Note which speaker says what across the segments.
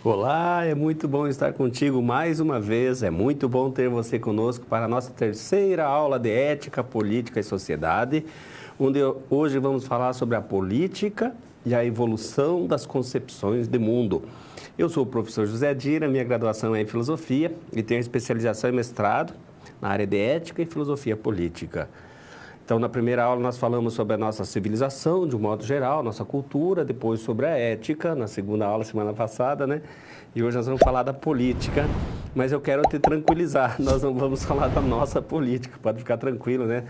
Speaker 1: Olá, é muito bom estar contigo mais uma vez. É muito bom ter você conosco para a nossa terceira aula de Ética, Política e Sociedade, onde hoje vamos falar sobre a política e a evolução das concepções de mundo. Eu sou o professor José Dira, minha graduação é em Filosofia e tenho especialização em mestrado na área de Ética e Filosofia Política. Então, na primeira aula, nós falamos sobre a nossa civilização, de um modo geral, nossa cultura, depois sobre a ética, na segunda aula, semana passada, né? E hoje nós vamos falar da política, mas eu quero te tranquilizar, nós não vamos falar da nossa política, pode ficar tranquilo, né?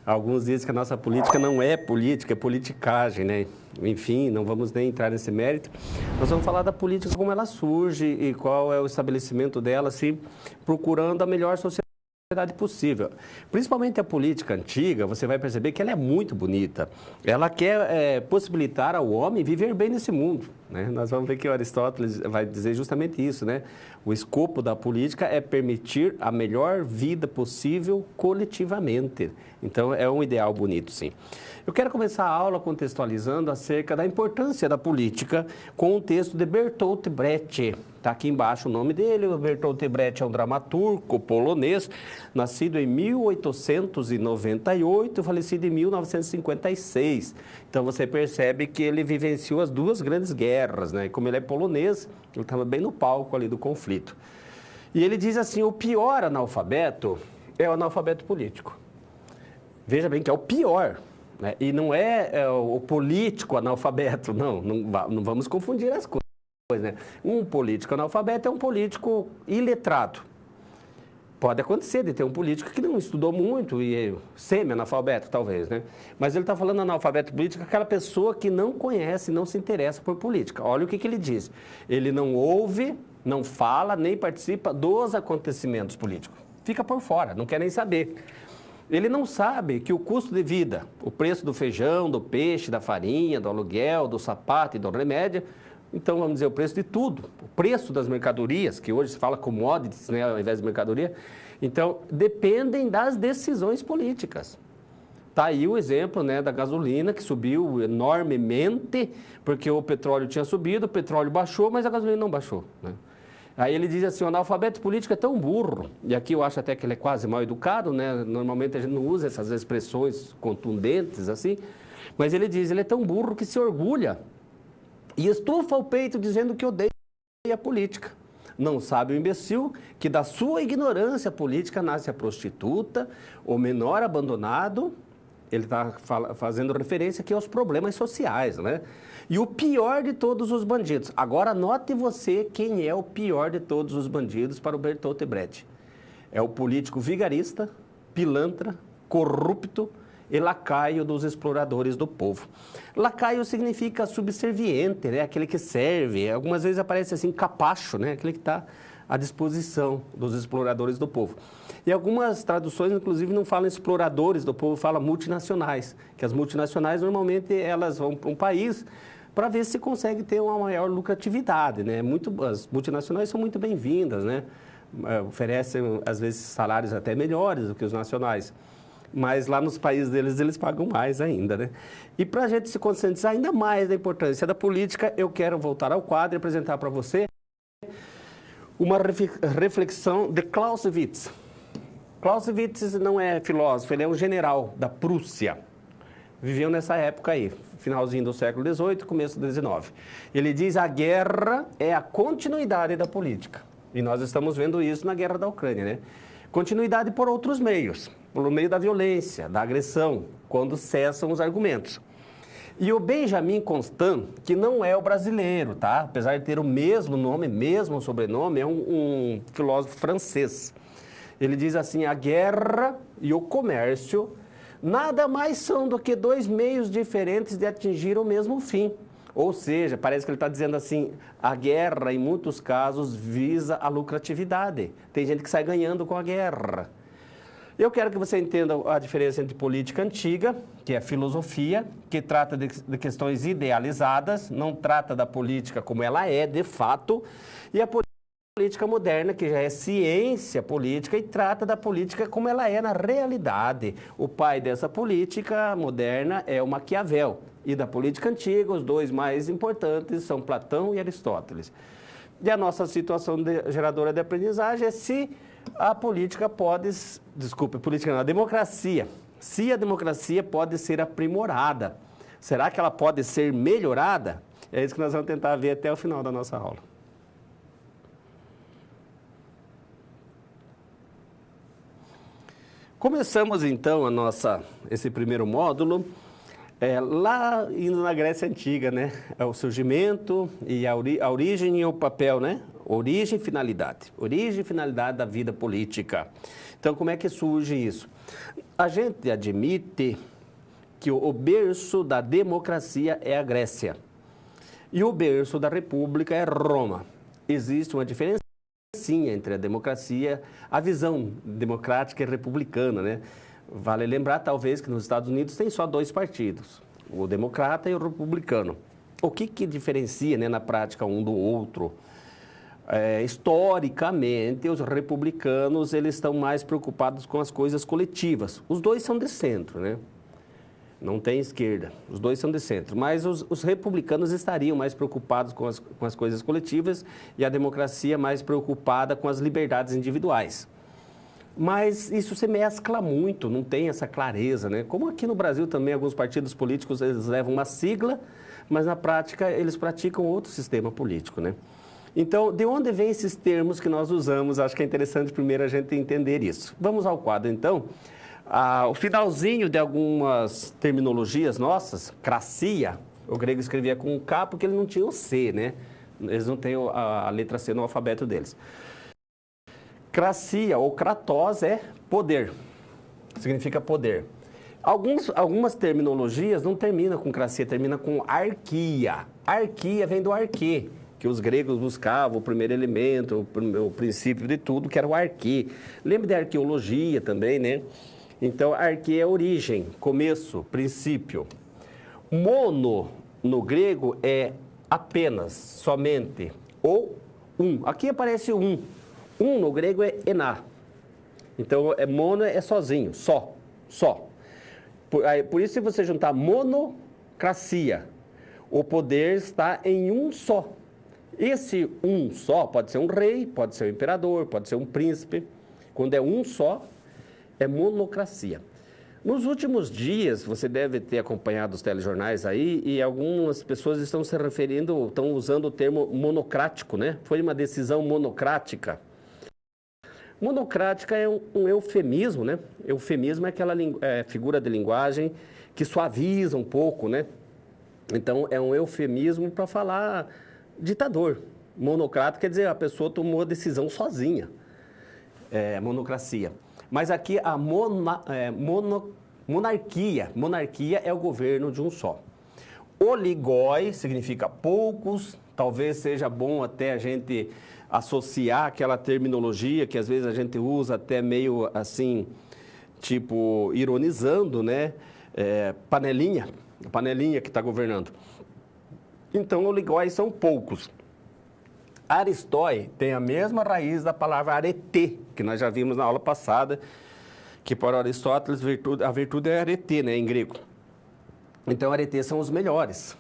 Speaker 1: Alguns dizem que a nossa política não é política, é politicagem, né? Enfim, não vamos nem entrar nesse mérito. Nós vamos falar da política, como ela surge e qual é o estabelecimento dela, assim, procurando a melhor sociedade possível. Principalmente a política antiga, você vai perceber que ela é muito bonita. Ela quer possibilitar ao homem viver bem nesse mundo, né? Nós vamos ver que Aristóteles vai dizer justamente isso, né? O escopo da política é permitir a melhor vida possível coletivamente. Então, é um ideal bonito, sim. Eu quero começar a aula contextualizando acerca da importância da política com um texto de Bertolt Brecht. Está aqui embaixo o nome dele. O Bertolt Brecht é um dramaturgo polonês, nascido em 1898, falecido em 1956. Então, você percebe que ele vivenciou as duas grandes guerras, né? E como ele é polonês, ele estava bem no palco ali do conflito. E ele diz assim, o pior analfabeto é o analfabeto político. Veja bem que é o pior, né? E não é o político analfabeto, não vamos confundir as coisas, né? Um político analfabeto é um político iletrado. Pode acontecer de ter um político que não estudou muito e é semi-analfabeto, talvez, né? Mas ele está falando analfabeto político, aquela pessoa que não conhece, não se interessa por política. Olha o que ele diz. Ele não ouve, não fala, nem participa dos acontecimentos políticos. Fica por fora, não quer nem saber. Ele não sabe que o custo de vida, o preço do feijão, do peixe, da farinha, do aluguel, do sapato e do remédio, então vamos dizer o preço de tudo, o preço das mercadorias, que hoje se fala commodities, né, ao invés de mercadoria, então dependem das decisões políticas. Está aí o exemplo, né, da gasolina, que subiu enormemente, porque o petróleo tinha subido, o petróleo baixou, mas a gasolina não baixou, né? Aí ele diz assim, o analfabeto político é tão burro, e aqui eu acho até que ele é quase mal educado, né? Normalmente a gente não usa essas expressões contundentes assim, mas ele diz, ele é tão burro que se orgulha e estufa o peito dizendo que odeia a política. Não sabe o imbecil que da sua ignorância política nasce a prostituta, o menor abandonado. Ele está fazendo referência aqui aos problemas sociais, né? E o pior de todos os bandidos. Agora, note você quem é o pior de todos os bandidos para o Bertolt Brecht. É o político vigarista, pilantra, corrupto e lacaio dos exploradores do povo. Lacaio significa subserviente, né? Aquele que serve. Algumas vezes aparece assim, capacho, né? Aquele que está à disposição dos exploradores do povo. E algumas traduções, inclusive, não falam exploradores do povo, falam multinacionais, que as multinacionais, normalmente, elas vão para um país para ver se consegue ter uma maior lucratividade, né? As multinacionais são muito bem-vindas, né? Oferecem, às vezes, salários até melhores do que os nacionais. Mas lá nos países deles, eles pagam mais ainda, né? E para a gente se conscientizar ainda mais da importância da política, eu quero voltar ao quadro e apresentar para você uma reflexão de Clausewitz. Clausewitz não é filósofo, ele é um general da Prússia. Viveu nessa época aí, finalzinho do século XVIII, começo do XIX. Ele diz a guerra é a continuidade da política. E nós estamos vendo isso na guerra da Ucrânia, né? Continuidade por outros meios, pelo meio da violência, da agressão, quando cessam os argumentos. E o Benjamin Constant, que não é o brasileiro, tá? Apesar de ter o mesmo nome, mesmo sobrenome, é um filósofo francês. Ele diz assim, a guerra e o comércio nada mais são do que dois meios diferentes de atingir o mesmo fim. Ou seja, parece que ele está dizendo assim, a guerra, em muitos casos, visa a lucratividade. Tem gente que sai ganhando com a guerra. Eu quero que você entenda a diferença entre política antiga, que é filosofia, que trata de questões idealizadas, não trata da política como ela é, de fato, e a política moderna, que já é ciência política e trata da política como ela é na realidade. O pai dessa política moderna é o Maquiavel. E da política antiga, os dois mais importantes são Platão e Aristóteles. E a nossa situação geradora de aprendizagem é se a política pode, política não, a democracia, se a democracia pode ser aprimorada. Será que ela pode ser melhorada? É isso que nós vamos tentar ver até o final da nossa aula. Começamos então esse primeiro módulo lá indo na Grécia Antiga, né? O surgimento e a origem e o papel, né? Origem e finalidade. Origem e finalidade da vida política. Então, como é que surge isso? A gente admite que o berço da democracia é a Grécia e o berço da república é Roma. Existe uma diferença sim entre a democracia, a visão democrática e republicana, né? Vale lembrar, talvez, que nos Estados Unidos tem só dois partidos, o democrata e o republicano. O que diferencia, né, na prática um do outro? Historicamente, os republicanos eles estão mais preocupados com as coisas coletivas. Os dois são de centro, né? Não tem esquerda, os dois são de centro. Mas os republicanos estariam mais preocupados com as coisas coletivas e a democracia mais preocupada com as liberdades individuais. Mas isso se mescla muito, não tem essa clareza, né? Como aqui no Brasil também, alguns partidos políticos eles levam uma sigla, mas na prática eles praticam outro sistema político, né? Então, de onde vêm esses termos que nós usamos? Acho que é interessante primeiro a gente entender isso. Vamos ao quadro, então. O finalzinho de algumas terminologias nossas, cracia, o grego escrevia com K porque ele não tinha o C, né? Eles não têm a letra C no alfabeto deles. Cracia ou kratos é poder, significa poder. Algumas terminologias não terminam com cracia, terminam com arquia. Arquia vem do arquê, que os gregos buscavam o primeiro elemento, o princípio de tudo, que era o arquê. Lembra de arqueologia também, né? Então, arquê é origem, começo, princípio. Mono, no grego, é apenas, somente, ou Aqui aparece um. No grego é ená. Então, mono é sozinho, só. Por isso, se você juntar monocracia, o poder está em um só. Esse um só pode ser um rei, pode ser um imperador, pode ser um príncipe. Quando é um só, é monocracia. Nos últimos dias, você deve ter acompanhado os telejornais aí, e algumas pessoas estão estão usando o termo monocrático, né? Foi uma decisão monocrática. Monocrática é um eufemismo, né? Eufemismo é aquela figura de linguagem que suaviza um pouco, né? Então, é um eufemismo para falar ditador. Monocrático quer dizer a pessoa tomou a decisão sozinha. Monocracia. Mas aqui a monarquia. Monarquia é o governo de um só. Oligoi significa poucos. Talvez seja bom até a gente associar aquela terminologia que às vezes a gente usa até meio assim, tipo, ironizando, né? Panelinha que está governando. Então, oligoi são poucos. Aristói tem a mesma raiz da palavra arete, que nós já vimos na aula passada, que para Aristóteles a virtude é arete, né, em grego. Então, arete são os melhores.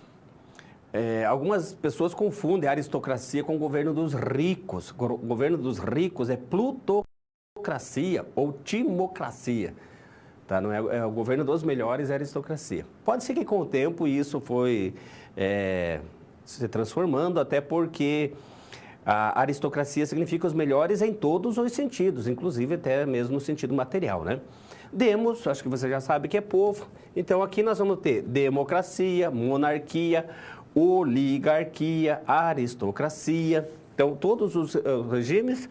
Speaker 1: Algumas pessoas confundem a aristocracia com o governo dos ricos. O governo dos ricos é plutocracia ou timocracia. Tá? Não é o governo dos melhores, é a aristocracia. Pode ser que com o tempo isso foi se transformando, até porque a aristocracia significa os melhores em todos os sentidos, inclusive até mesmo no sentido material, né? Demos, acho que você já sabe que é povo. Então, aqui nós vamos ter democracia, monarquia, oligarquia, aristocracia. Então, todos os regimes,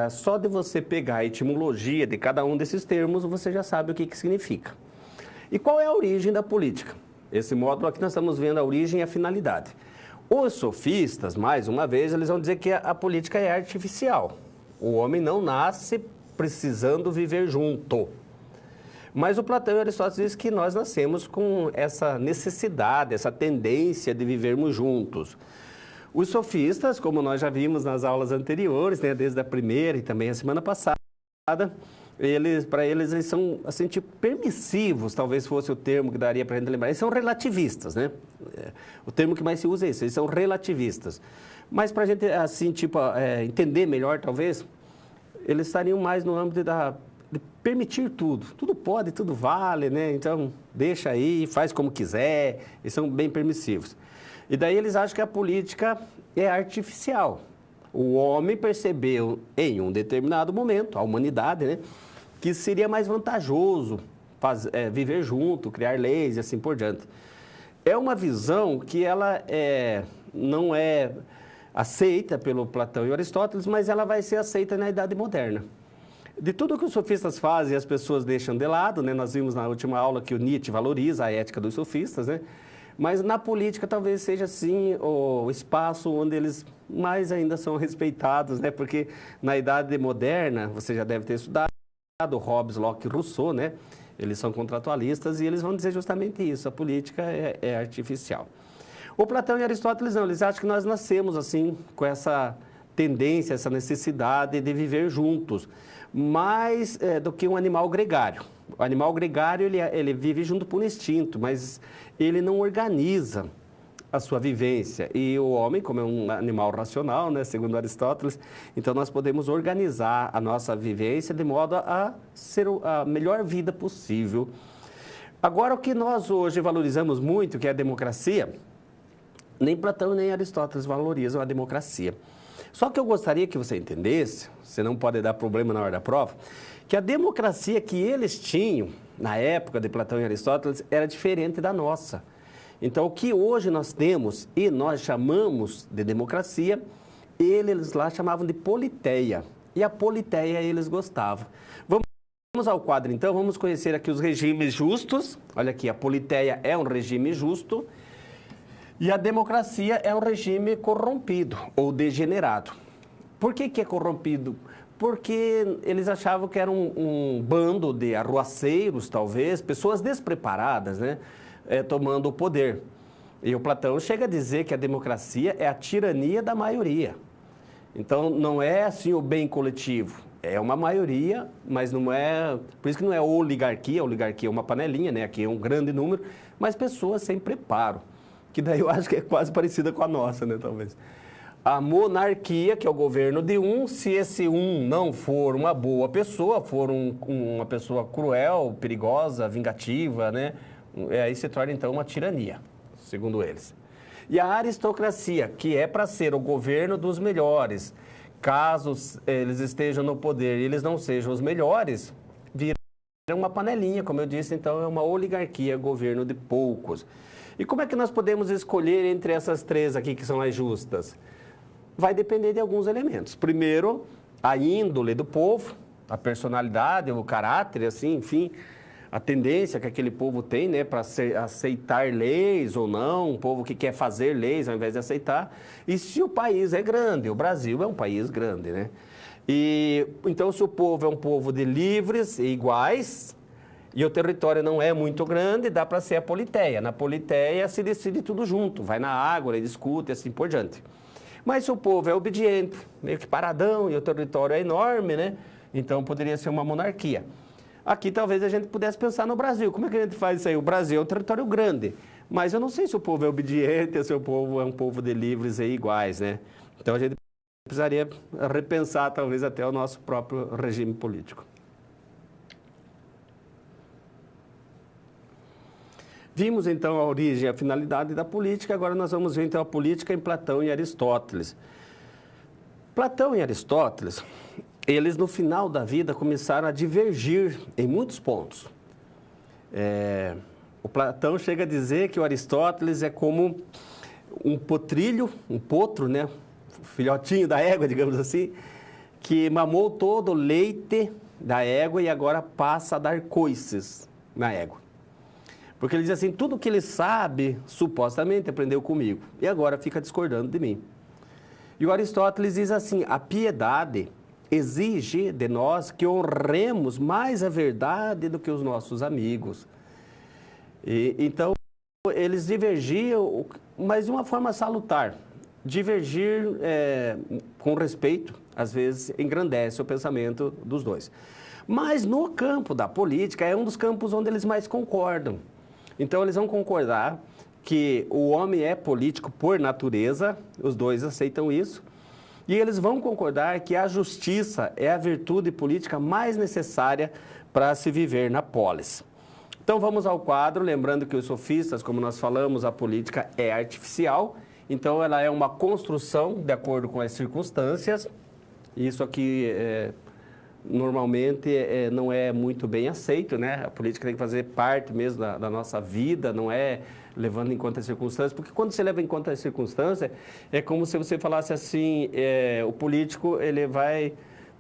Speaker 1: só de você pegar a etimologia de cada um desses termos, você já sabe o que significa. E qual é a origem da política? Esse módulo aqui nós estamos vendo a origem e a finalidade. Os sofistas, mais uma vez, eles vão dizer que a política é artificial. O homem não nasce precisando viver junto. Mas o Platão e Aristóteles dizem que nós nascemos com essa necessidade, essa tendência de vivermos juntos. Os sofistas, como nós já vimos nas aulas anteriores, né, desde a primeira e também a semana passada, para eles são assim, tipo, permissivos, talvez fosse o termo que daria para a gente lembrar. Eles são relativistas, né? O termo que mais se usa é esse, eles são relativistas. Mas para a gente, assim, tipo, entender melhor, talvez, eles estariam mais no âmbito de permitir tudo. Tudo pode, tudo vale, né? Então, deixa aí, faz como quiser, eles são bem permissivos. E daí eles acham que a política é artificial. O homem percebeu em um determinado momento, a humanidade, né, que seria mais vantajoso viver junto, criar leis e assim por diante. É uma visão que ela não é aceita pelo Platão e Aristóteles, mas ela vai ser aceita na Idade Moderna. De tudo que os sofistas fazem, as pessoas deixam de lado, né? Nós vimos na última aula que o Nietzsche valoriza a ética dos sofistas, né? Mas na política talvez seja assim o espaço onde eles mais ainda são respeitados, né? Porque na Idade Moderna, você já deve ter estudado, Hobbes, Locke e Rousseau, né? Eles são contratualistas e eles vão dizer justamente isso, a política é artificial. O Platão e Aristóteles não, eles acham que nós nascemos assim, com essa tendência, essa necessidade de viver juntos, mais do que um animal gregário. O animal gregário, ele vive junto por instinto, mas ele não organiza a sua vivência. E o homem, como é um animal racional, né, segundo Aristóteles, então nós podemos organizar a nossa vivência de modo a ser a melhor vida possível. Agora, o que nós hoje valorizamos muito, que é a democracia, nem Platão nem Aristóteles valorizam a democracia. Só que eu gostaria que você entendesse, você não pode dar problema na hora da prova, que a democracia que eles tinham na época de Platão e Aristóteles era diferente da nossa. Então, o que hoje nós temos e nós chamamos de democracia, eles lá chamavam de politeia. E a politeia eles gostavam. Vamos ao quadro, então, vamos conhecer aqui os regimes justos. Olha aqui, a politeia é um regime justo e a democracia é um regime corrompido ou degenerado. Por que é corrompido? Porque eles achavam que era um bando de arruaceiros, talvez, pessoas despreparadas, né? Tomando o poder. E o Platão chega a dizer que a democracia é a tirania da maioria. Então, não é assim o bem coletivo. É uma maioria, mas não é... Por isso que não é oligarquia. A oligarquia é uma panelinha, né? Aqui é um grande número, mas pessoas sem preparo. Que daí eu acho que é quase parecida com a nossa, né? Talvez. A monarquia, que é o governo de um, se esse um não for uma boa pessoa, for uma pessoa cruel, perigosa, vingativa, né? Aí se torna, então, uma tirania, segundo eles. E a aristocracia, que é para ser o governo dos melhores. Caso eles estejam no poder e eles não sejam os melhores, viram uma panelinha, como eu disse, então é uma oligarquia, governo de poucos. E como é que nós podemos escolher entre essas três aqui que são as justas? Vai depender de alguns elementos. Primeiro, a índole do povo, a personalidade, o caráter, assim, enfim, a tendência que aquele povo tem, né, para aceitar leis ou não, um povo que quer fazer leis ao invés de aceitar. E se o país é grande, o Brasil é um país grande, né? E então, se o povo é um povo de livres e iguais, e o território não é muito grande, dá para ser a politeia. Na politeia se decide tudo junto, vai na água, discute e assim por diante. Mas se o povo é obediente, meio que paradão, e o território é enorme, né? Então poderia ser uma monarquia. Aqui talvez a gente pudesse pensar no Brasil. Como é que a gente faz isso aí? O Brasil é um território grande, mas eu não sei se o povo é obediente ou se o povo é um povo de livres e iguais, né? Então a gente precisaria repensar talvez até o nosso próprio regime político. Vimos então a origem e a finalidade da política, agora nós vamos ver então a política em Platão e Aristóteles. Platão e Aristóteles, eles no final da vida começaram a divergir em muitos pontos. O Platão chega a dizer que o Aristóteles é como um potrilho, um potro, né? O filhotinho da égua, digamos assim, que mamou todo o leite da égua e agora passa a dar coices na égua. Porque ele diz assim, tudo que ele sabe, supostamente, aprendeu comigo. E agora fica discordando de mim. E o Aristóteles diz assim, a piedade exige de nós que honremos mais a verdade do que os nossos amigos. Então, eles divergiam, mas de uma forma salutar. Divergir com respeito, às vezes, engrandece o pensamento dos dois. Mas no campo da política, é um dos campos onde eles mais concordam. Então, eles vão concordar que o homem é político por natureza, os dois aceitam isso, e eles vão concordar que a justiça é a virtude política mais necessária para se viver na polis. Então vamos ao quadro, lembrando que os sofistas, como nós falamos, a política é artificial, então ela é uma construção de acordo com as circunstâncias. Isso aqui normalmente não é muito bem aceito, né? A política tem que fazer parte mesmo da nossa vida, não é levando em conta as circunstâncias, porque quando você leva em conta as circunstâncias, é como se você falasse assim, o político ele vai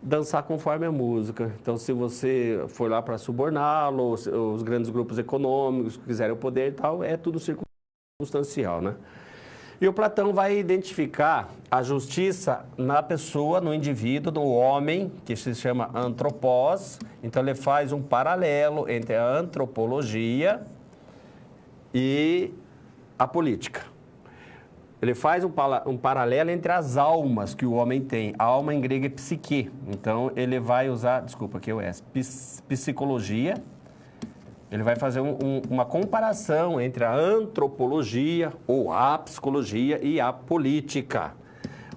Speaker 1: dançar conforme a música. Então, se você for lá para suborná-lo, os grandes grupos econômicos que quiserem o poder e tal, é tudo circunstancial, né? E o Platão vai identificar a justiça na pessoa, no indivíduo, no homem, que se chama antropós. Então, ele faz um paralelo entre a antropologia e a política. Ele faz um paralelo entre as almas que o homem tem. A alma em grego é psique. Então, ele vai usar, desculpa, aqui é o S, psicologia. Ele vai fazer uma comparação entre a antropologia ou a psicologia e a política.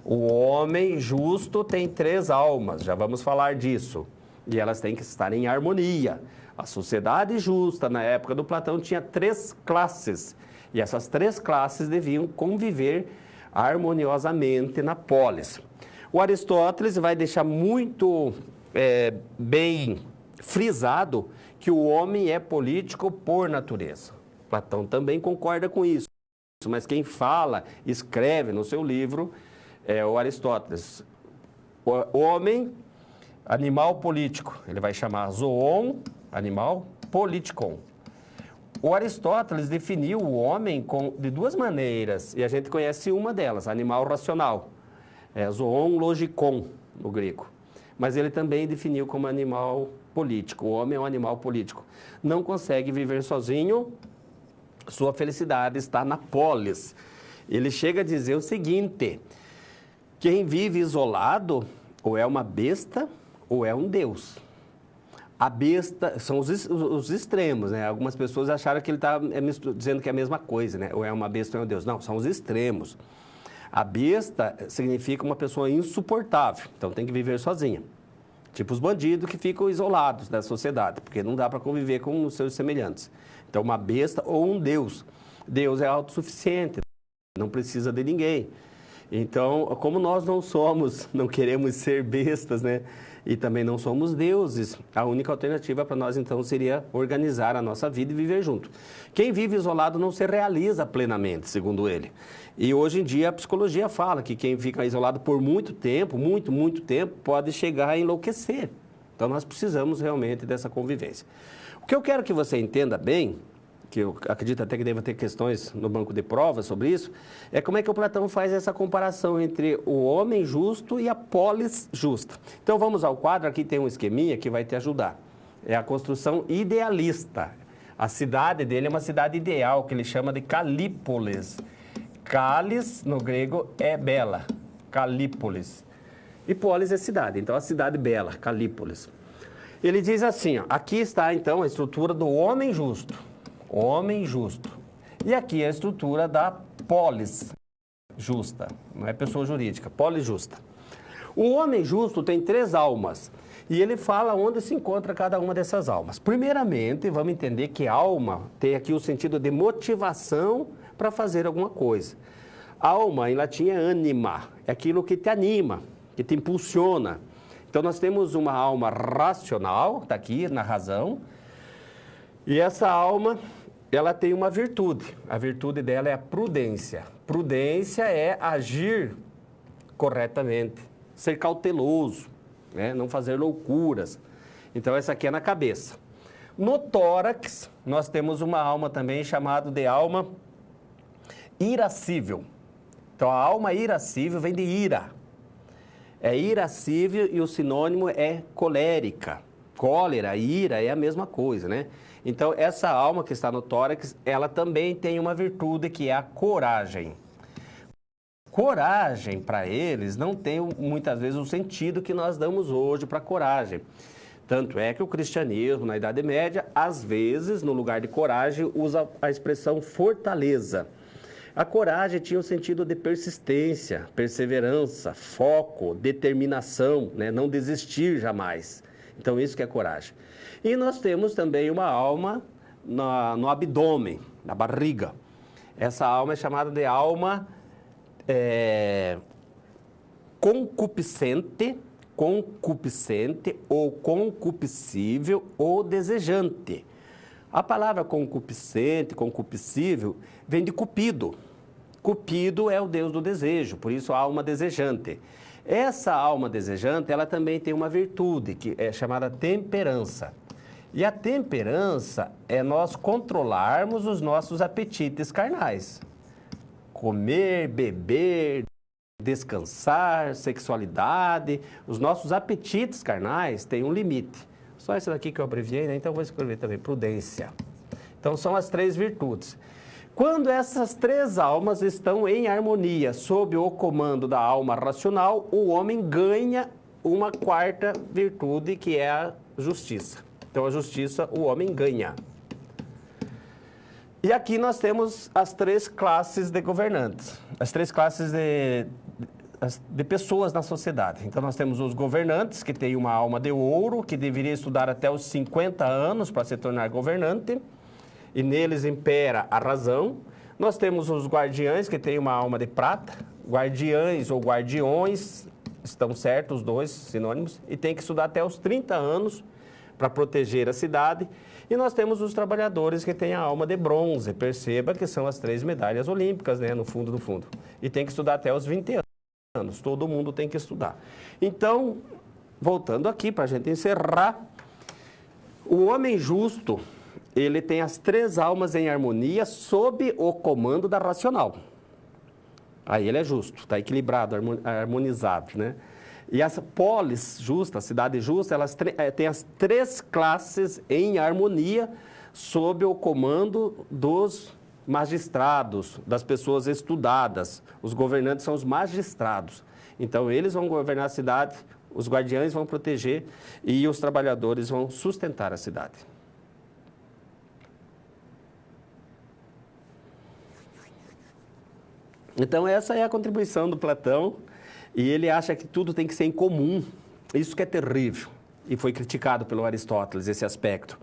Speaker 1: O homem justo tem 3 almas, já vamos falar disso. E elas têm que estar em harmonia. A sociedade justa, na época do Platão, tinha 3 classes. E essas 3 classes deviam conviver harmoniosamente na polis. O Aristóteles vai deixar muito bem frisado que o homem é político por natureza. Platão também concorda com isso, mas quem fala, escreve no seu livro é o Aristóteles. O homem, animal político, ele vai chamar zoon, animal, politikon. O Aristóteles definiu o homem de 2 maneiras, e a gente conhece uma delas, animal racional, zoon logikon, no grego. Mas ele também definiu como animal político. O homem é um animal político. Não consegue viver sozinho, sua felicidade está na polis. Ele chega a dizer o seguinte: quem vive isolado ou é uma besta ou é um deus. A besta são os extremos, né? Algumas pessoas acharam que ele está dizendo que é a mesma coisa, né? Ou é uma besta ou é um deus. Não, são os extremos. A besta significa uma pessoa insuportável, então tem que viver sozinha. Tipo os bandidos que ficam isolados da sociedade, porque não dá para conviver com os seus semelhantes. Então, uma besta ou um deus. Deus é autossuficiente, não precisa de ninguém. Então, como nós não queremos ser bestas, né? E também não somos deuses, a única alternativa para nós, então, seria organizar a nossa vida e viver junto. Quem vive isolado não se realiza plenamente, segundo ele. E hoje em dia a psicologia fala que quem fica isolado por muito tempo, muito tempo, pode chegar a enlouquecer. Então, nós precisamos realmente dessa convivência. O que eu quero que você entenda bem, que eu acredito até que deva ter questões no banco de provas sobre isso, é como é que o Platão faz essa comparação entre o homem justo e a polis justa. Então vamos ao quadro, aqui tem um esqueminha que vai te ajudar. É a construção idealista. A cidade dele é uma cidade ideal, que ele chama de Calípolis. Calis, no grego, é bela, Calípolis. E polis é cidade, então a cidade bela, Calípolis. Ele diz assim, ó, aqui está então a estrutura do homem justo. Homem justo. E aqui é a estrutura da polis justa, não é pessoa jurídica, polis justa. O homem justo tem 3 almas e ele fala onde se encontra cada uma dessas almas. Primeiramente, vamos entender que alma tem aqui o sentido de motivação para fazer alguma coisa. Alma, em latim, é anima, é aquilo que te anima, que te impulsiona. Então, nós temos uma alma racional, está aqui na razão, e essa alma, ela tem uma virtude. A virtude dela é a prudência. Prudência é agir corretamente, ser cauteloso, né? Não fazer loucuras. Então, essa aqui é na cabeça. No tórax, nós temos uma alma também chamada de alma irascível. Então, a alma irascível vem de ira. É irascível e o sinônimo é colérica. Cólera, ira é a mesma coisa, né? Então, essa alma que está no tórax, ela também tem uma virtude que é a coragem. Coragem, para eles, não tem muitas vezes o sentido que nós damos hoje para coragem. Tanto é que o cristianismo, na Idade Média, às vezes, no lugar de coragem, usa a expressão fortaleza. A coragem tinha o sentido de persistência, perseverança, foco, determinação, né? Não desistir jamais. Então, isso que é coragem. E nós temos também uma alma no abdômen, na barriga. Essa alma é chamada de alma concupiscente ou concupiscível ou desejante. A palavra concupiscente, concupiscível, vem de Cupido. Cupido é o deus do desejo, por isso a alma desejante. Essa alma desejante, ela também tem uma virtude, que é chamada temperança. E a temperança é nós controlarmos os nossos apetites carnais. Comer, beber, descansar, sexualidade, os nossos apetites carnais têm um limite. Só isso daqui que eu abreviei, né? Então vou escrever também, prudência. Então são as 3 virtudes. Quando essas 3 almas estão em harmonia, sob o comando da alma racional, o homem ganha uma 4ª virtude, que é a justiça. Então a justiça o homem ganha. E aqui nós temos as 3 classes de governantes, as 3 classes de pessoas na sociedade. Então nós temos os governantes, que têm uma alma de ouro, que deveria estudar até os 50 anos para se tornar governante, e neles impera a razão. Nós temos os guardiães, que têm uma alma de prata, guardiães ou guardiões, estão certos os 2 sinônimos, e tem que estudar até os 30 anos para proteger a cidade. E nós temos os trabalhadores, que têm a alma de bronze, perceba que são as 3 medalhas olímpicas, né, no fundo do fundo, e tem que estudar até os 20 anos, todo mundo tem que estudar. Então, voltando aqui para a gente encerrar, o homem justo, ele tem as 3 almas em harmonia sob o comando da racional. Aí ele é justo, está equilibrado, harmonizado, né? E essa polis justa, a cidade justa, elas têm as 3 classes em harmonia sob o comando dos magistrados, das pessoas estudadas. Os governantes são os magistrados. Então, eles vão governar a cidade, os guardiães vão proteger e os trabalhadores vão sustentar a cidade. Então, essa é a contribuição do Platão, e ele acha que tudo tem que ser em comum. Isso que é terrível, e foi criticado pelo Aristóteles, esse aspecto.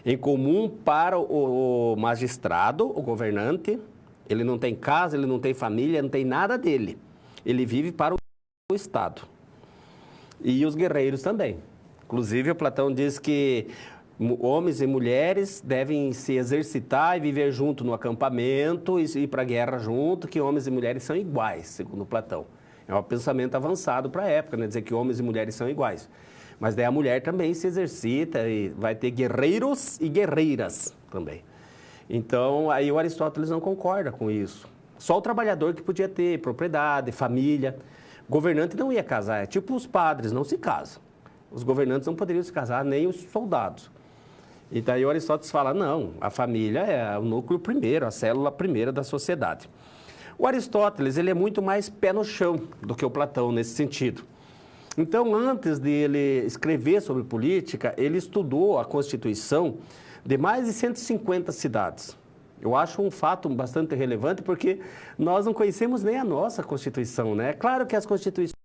Speaker 1: Em comum para o magistrado, o governante, ele não tem casa, ele não tem família, não tem nada dele. Ele vive para o Estado. E os guerreiros também. Inclusive, o Platão diz que homens e mulheres devem se exercitar e viver junto no acampamento e ir para a guerra junto, que homens e mulheres são iguais, segundo Platão. É um pensamento avançado para a época, né? Dizer que homens e mulheres são iguais. Mas daí a mulher também se exercita e vai ter guerreiros e guerreiras também. Então, aí o Aristóteles não concorda com isso. Só o trabalhador que podia ter propriedade, família. Governante não ia casar, é tipo os padres, não se casam. Os governantes não poderiam se casar, nem os soldados. E daí o Aristóteles fala, não, a família é o núcleo primeiro, a célula primeira da sociedade. O Aristóteles, ele é muito mais pé no chão do que o Platão nesse sentido. Então, antes de ele escrever sobre política, ele estudou a Constituição de mais de 150 cidades. Eu acho um fato bastante relevante, porque nós não conhecemos nem a nossa Constituição, né? Claro que as Constituições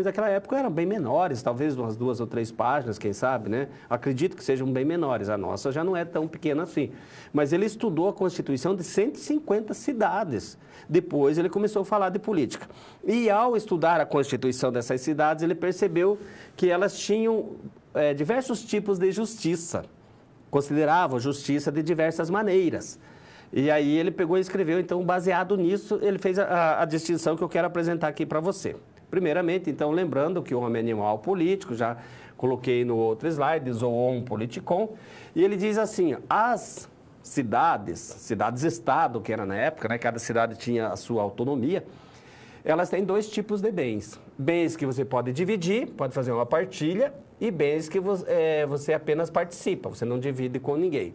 Speaker 1: daquela época eram bem menores, talvez umas 2 ou 3 páginas, quem sabe, né? Acredito que sejam bem menores, a nossa já não é tão pequena assim. Mas ele estudou a Constituição de 150 cidades. Depois ele começou a falar de política. E ao estudar a Constituição dessas cidades, ele percebeu que elas tinham diversos tipos de justiça. Consideravam a justiça de diversas maneiras. E aí ele pegou e escreveu, então, baseado nisso, ele fez a distinção que eu quero apresentar aqui para você. Primeiramente, então, lembrando que o homem é animal político, já coloquei no outro slide, zoon politikon, e ele diz assim, as cidades-estado, que era na época, né, cada cidade tinha a sua autonomia, elas têm 2 tipos de bens. Bens que você pode dividir, pode fazer uma partilha, e bens que você apenas participa, você não divide com ninguém.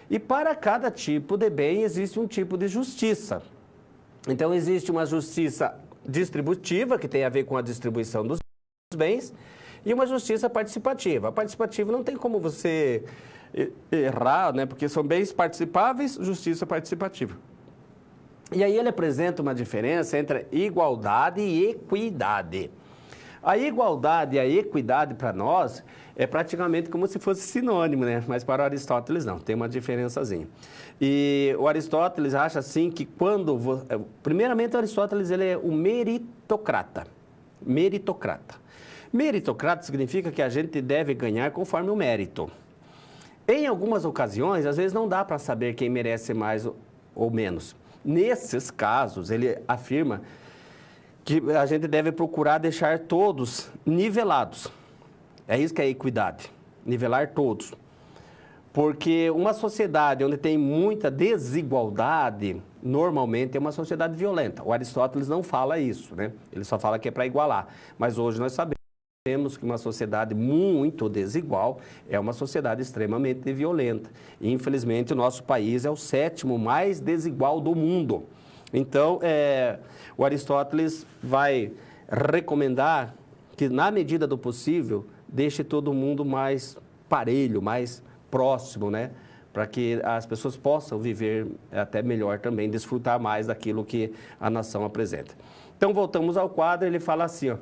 Speaker 1: E para cada tipo de bem existe um tipo de justiça. Então, existe uma justiça distributiva, que tem a ver com a distribuição dos bens, e uma justiça participativa. A participativa não tem como você errar, né? Porque são bens participáveis, justiça participativa. E aí ele apresenta uma diferença entre igualdade e equidade. A igualdade e a equidade para nós é praticamente como se fosse sinônimo, né? Mas para Aristóteles não, tem uma diferençazinha. E o Aristóteles acha assim que primeiramente o Aristóteles ele é um meritocrata. Meritocrata. Meritocrata significa que a gente deve ganhar conforme o mérito. Em algumas ocasiões, às vezes não dá para saber quem merece mais ou menos. Nesses casos, ele afirma que a gente deve procurar deixar todos nivelados. É isso que é equidade, nivelar todos. Porque uma sociedade onde tem muita desigualdade, normalmente é uma sociedade violenta. O Aristóteles não fala isso, né? Ele só fala que é para igualar. Mas hoje nós sabemos que uma sociedade muito desigual é uma sociedade extremamente violenta. E, infelizmente, o nosso país é o 7º mais desigual do mundo. Então, o Aristóteles vai recomendar que, na medida do possível, deixe todo mundo mais parelho, mais próximo, né? Para que as pessoas possam viver até melhor também, desfrutar mais daquilo que a nação apresenta. Então, voltamos ao quadro, ele fala assim, ó,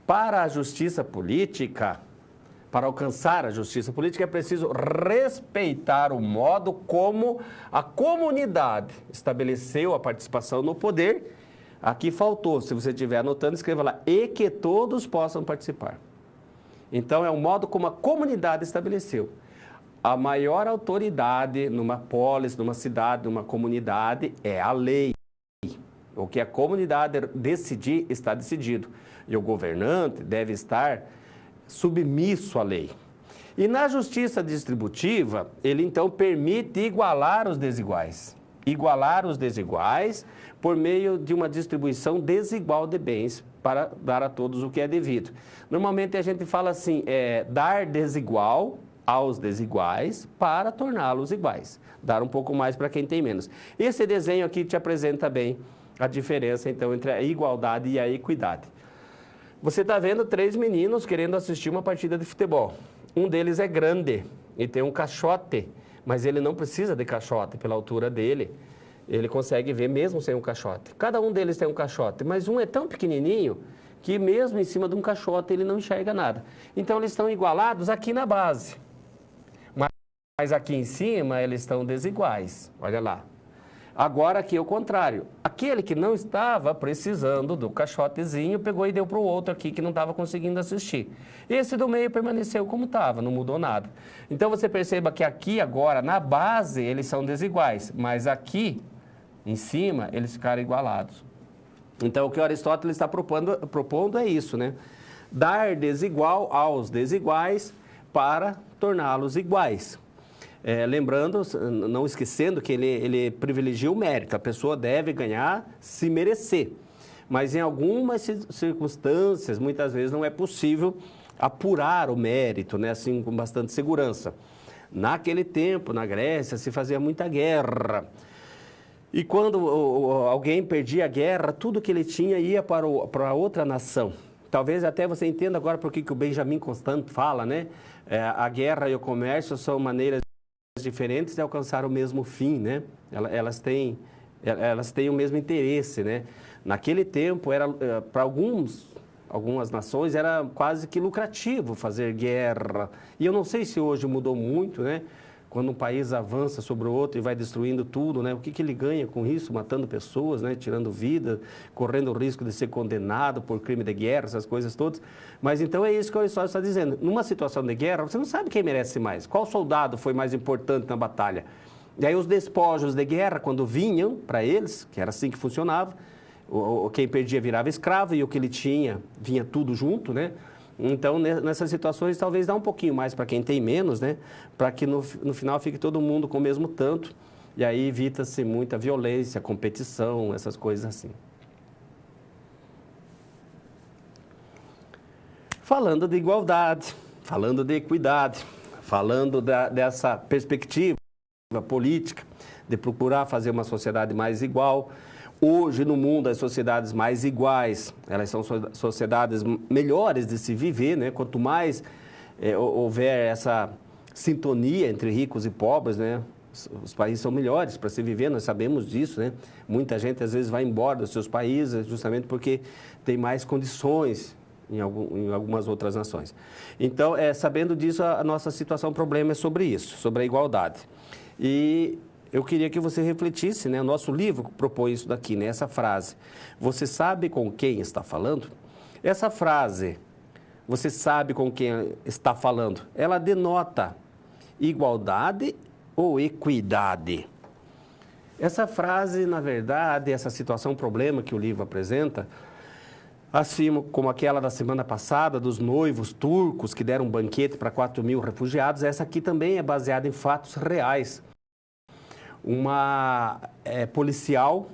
Speaker 1: para a justiça política, para alcançar a justiça política, é preciso respeitar o modo como a comunidade estabeleceu a participação no poder. Aqui faltou, se você estiver anotando, escreva lá, e que todos possam participar. Então, é o modo como a comunidade estabeleceu. A maior autoridade numa polis, numa cidade, numa comunidade é a lei. O que a comunidade decidir, está decidido. E o governante deve estar submisso à lei. E na justiça distributiva, ele então permite igualar os desiguais. Igualar os desiguais por meio de uma distribuição desigual de bens para dar a todos o que é devido. Normalmente a gente fala assim, dar desigual aos desiguais para torná-los iguais. Dar um pouco mais para quem tem menos. Esse desenho aqui te apresenta bem a diferença, então, entre a igualdade e a equidade. Você está vendo 3 meninos querendo assistir uma partida de futebol. Um deles é grande e tem um caixote, mas ele não precisa de caixote pela altura dele. Ele consegue ver mesmo sem um caixote. Cada um deles tem um caixote, mas um é tão pequenininho que mesmo em cima de um caixote ele não enxerga nada. Então, eles estão igualados aqui na base. Mas aqui em cima eles estão desiguais, olha lá. Agora aqui é o contrário. Aquele que não estava precisando do caixotezinho, pegou e deu para o outro aqui que não estava conseguindo assistir. Esse do meio permaneceu como estava, não mudou nada. Então você perceba que aqui agora, na base, eles são desiguais, mas aqui em cima eles ficaram igualados. Então o que Aristóteles está propondo é isso, né? Dar desigual aos desiguais para torná-los iguais. Lembrando, não esquecendo que ele privilegia o mérito. A pessoa deve ganhar se merecer. Mas em algumas circunstâncias, muitas vezes não é possível apurar o mérito, né, assim, com bastante segurança. Naquele tempo, na Grécia, se fazia muita guerra. E quando alguém perdia a guerra, tudo que ele tinha ia para outra nação. Talvez até você entenda agora por que o Benjamin Constant fala, né? A guerra e o comércio são maneiras diferentes de alcançar o mesmo fim, né? Elas têm o mesmo interesse, né? Naquele tempo, para algumas nações, era quase que lucrativo fazer guerra. E eu não sei se hoje mudou muito, né? Quando um país avança sobre o outro e vai destruindo tudo, né? O que ele ganha com isso? Matando pessoas, né? Tirando vida, correndo o risco de ser condenado por crime de guerra, essas coisas todas. Mas então é isso que o Aristóteles está dizendo. Numa situação de guerra, você não sabe quem merece mais. Qual soldado foi mais importante na batalha? E aí os despojos de guerra, quando vinham para eles, que era assim que funcionava, quem perdia virava escravo e o que ele tinha vinha tudo junto, né? Então, nessas situações, talvez dá um pouquinho mais para quem tem menos, né? Para que no final fique todo mundo com o mesmo tanto. E aí evita-se muita violência, competição, essas coisas assim. Falando de igualdade, falando de equidade, falando dessa perspectiva política de procurar fazer uma sociedade mais igual, Hoje, no mundo, as sociedades mais iguais, elas são sociedades melhores de se viver, né? Quanto mais houver essa sintonia entre ricos e pobres, né? Os países são melhores para se viver, nós sabemos disso, né? Muita gente, às vezes, vai embora dos seus países justamente porque tem mais condições em algumas outras nações. Então, sabendo disso, a nossa situação, o problema é sobre isso, sobre a igualdade. E eu queria que você refletisse, né? O nosso livro propõe isso daqui, né? Essa frase. Você sabe com quem está falando? Essa frase, você sabe com quem está falando, ela denota igualdade ou equidade? Essa frase, na verdade, essa situação, problema que o livro apresenta, assim como aquela da semana passada, dos noivos turcos que deram um banquete para 4.000 refugiados, essa aqui também é baseada em fatos reais. Uma policial,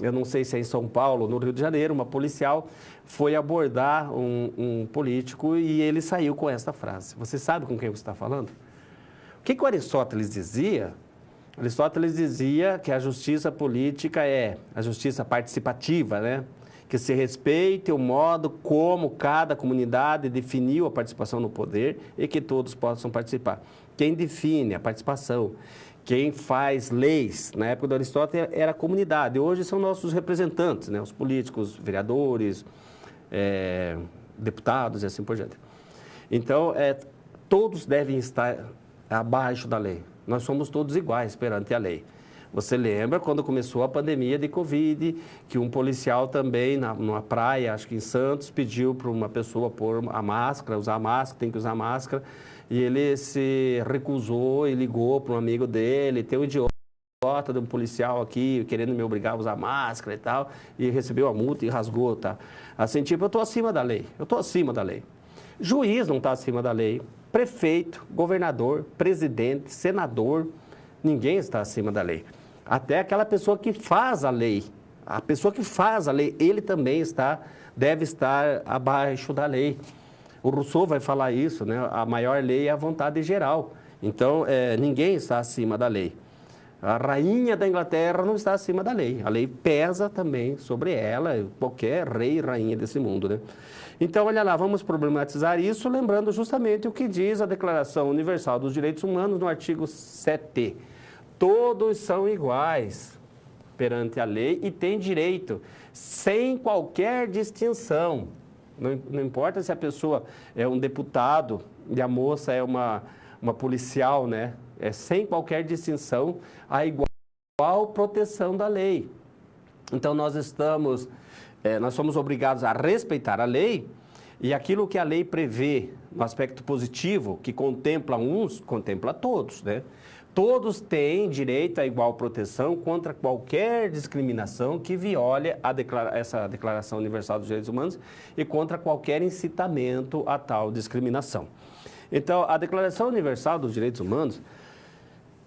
Speaker 1: eu não sei se é em São Paulo ou no Rio de Janeiro, uma policial foi abordar um político e ele saiu com esta frase. Você sabe com quem você está falando? O que o Aristóteles dizia? Aristóteles dizia que a justiça política é a justiça participativa, né? Que se respeite o modo como cada comunidade definiu a participação no poder e que todos possam participar. Quem define a participação, quem faz leis, na época do Aristóteles era a comunidade, hoje são nossos representantes, né? Os políticos, vereadores, deputados e assim por diante. Então, todos devem estar abaixo da lei. Nós somos todos iguais perante a lei. Você lembra quando começou a pandemia de Covid, que um policial também, numa praia, acho que em Santos, pediu para uma pessoa pôr a máscara, usar a máscara, tem que usar máscara, e ele se recusou e ligou para um amigo dele, tem um idiota de um policial aqui querendo me obrigar a usar máscara e tal, e recebeu a multa e rasgou, tá? Assim, tipo, eu estou acima da lei, eu estou acima da lei. Juiz não está acima da lei, prefeito, governador, presidente, senador, ninguém está acima da lei. Até aquela pessoa que faz a lei, ele também deve estar abaixo da lei. O Rousseau vai falar isso, né? A maior lei é a vontade geral. Então, ninguém está acima da lei. A rainha da Inglaterra não está acima da lei. A lei pesa também sobre ela, qualquer rei e rainha desse mundo, né? Então, olha lá, vamos problematizar isso, lembrando justamente o que diz a Declaração Universal dos Direitos Humanos no artigo 7. Todos são iguais perante a lei e têm direito, sem qualquer distinção. Não importa se a pessoa é um deputado e a moça é uma policial, né? Sem qualquer distinção, a igual proteção da lei. Então, nós somos obrigados a respeitar a lei e aquilo que a lei prevê no aspecto positivo, que contempla uns, contempla todos, né? Todos têm direito à igual proteção contra qualquer discriminação que viole essa Declaração Universal dos Direitos Humanos e contra qualquer incitamento a tal discriminação. Então, a Declaração Universal dos Direitos Humanos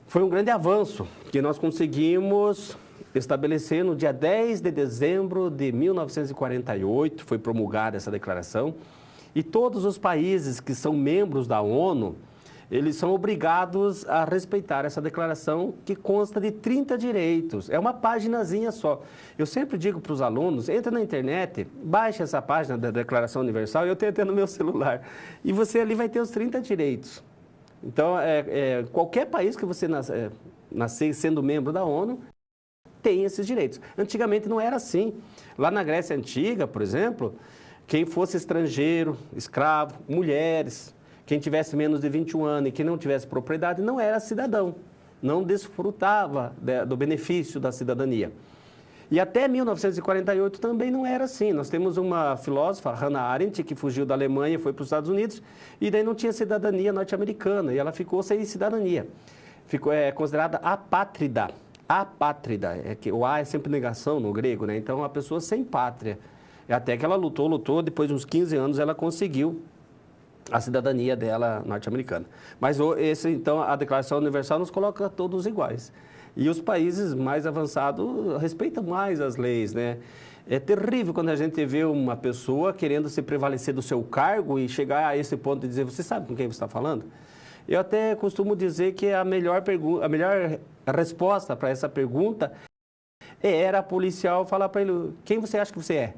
Speaker 1: foi um grande avanço que nós conseguimos estabelecer no dia 10 de dezembro de 1948, foi promulgada essa declaração, e todos os países que são membros da ONU, eles são obrigados a respeitar essa declaração que consta de 30 direitos. É uma paginazinha só. Eu sempre digo para os alunos, entra na internet, baixa essa página da Declaração Universal, eu tenho até no meu celular, e você ali vai ter os 30 direitos. Então, qualquer país que você nascer sendo membro da ONU, tem esses direitos. Antigamente não era assim. Lá na Grécia Antiga, por exemplo, quem fosse estrangeiro, escravo, mulheres, quem tivesse menos de 21 anos e que não tivesse propriedade, não era cidadão, não desfrutava do benefício da cidadania. E até 1948 também não era assim. Nós temos uma filósofa, Hannah Arendt, que fugiu da Alemanha e foi para os Estados Unidos, e daí não tinha cidadania norte-americana, e ela ficou sem cidadania. Ficou considerada apátrida. Apátrida, que o A é sempre negação no grego, né? Então, a pessoa sem pátria. Até que ela lutou, depois de uns 15 anos ela conseguiu a cidadania dela norte-americana. Mas então, a Declaração Universal nos coloca todos iguais. E os países mais avançados respeitam mais as leis, né? É terrível quando a gente vê uma pessoa querendo se prevalecer do seu cargo e chegar a esse ponto de dizer, você sabe com quem você está falando? Eu até costumo dizer que a melhor resposta para essa pergunta era policial falar para ele, quem você acha que você é?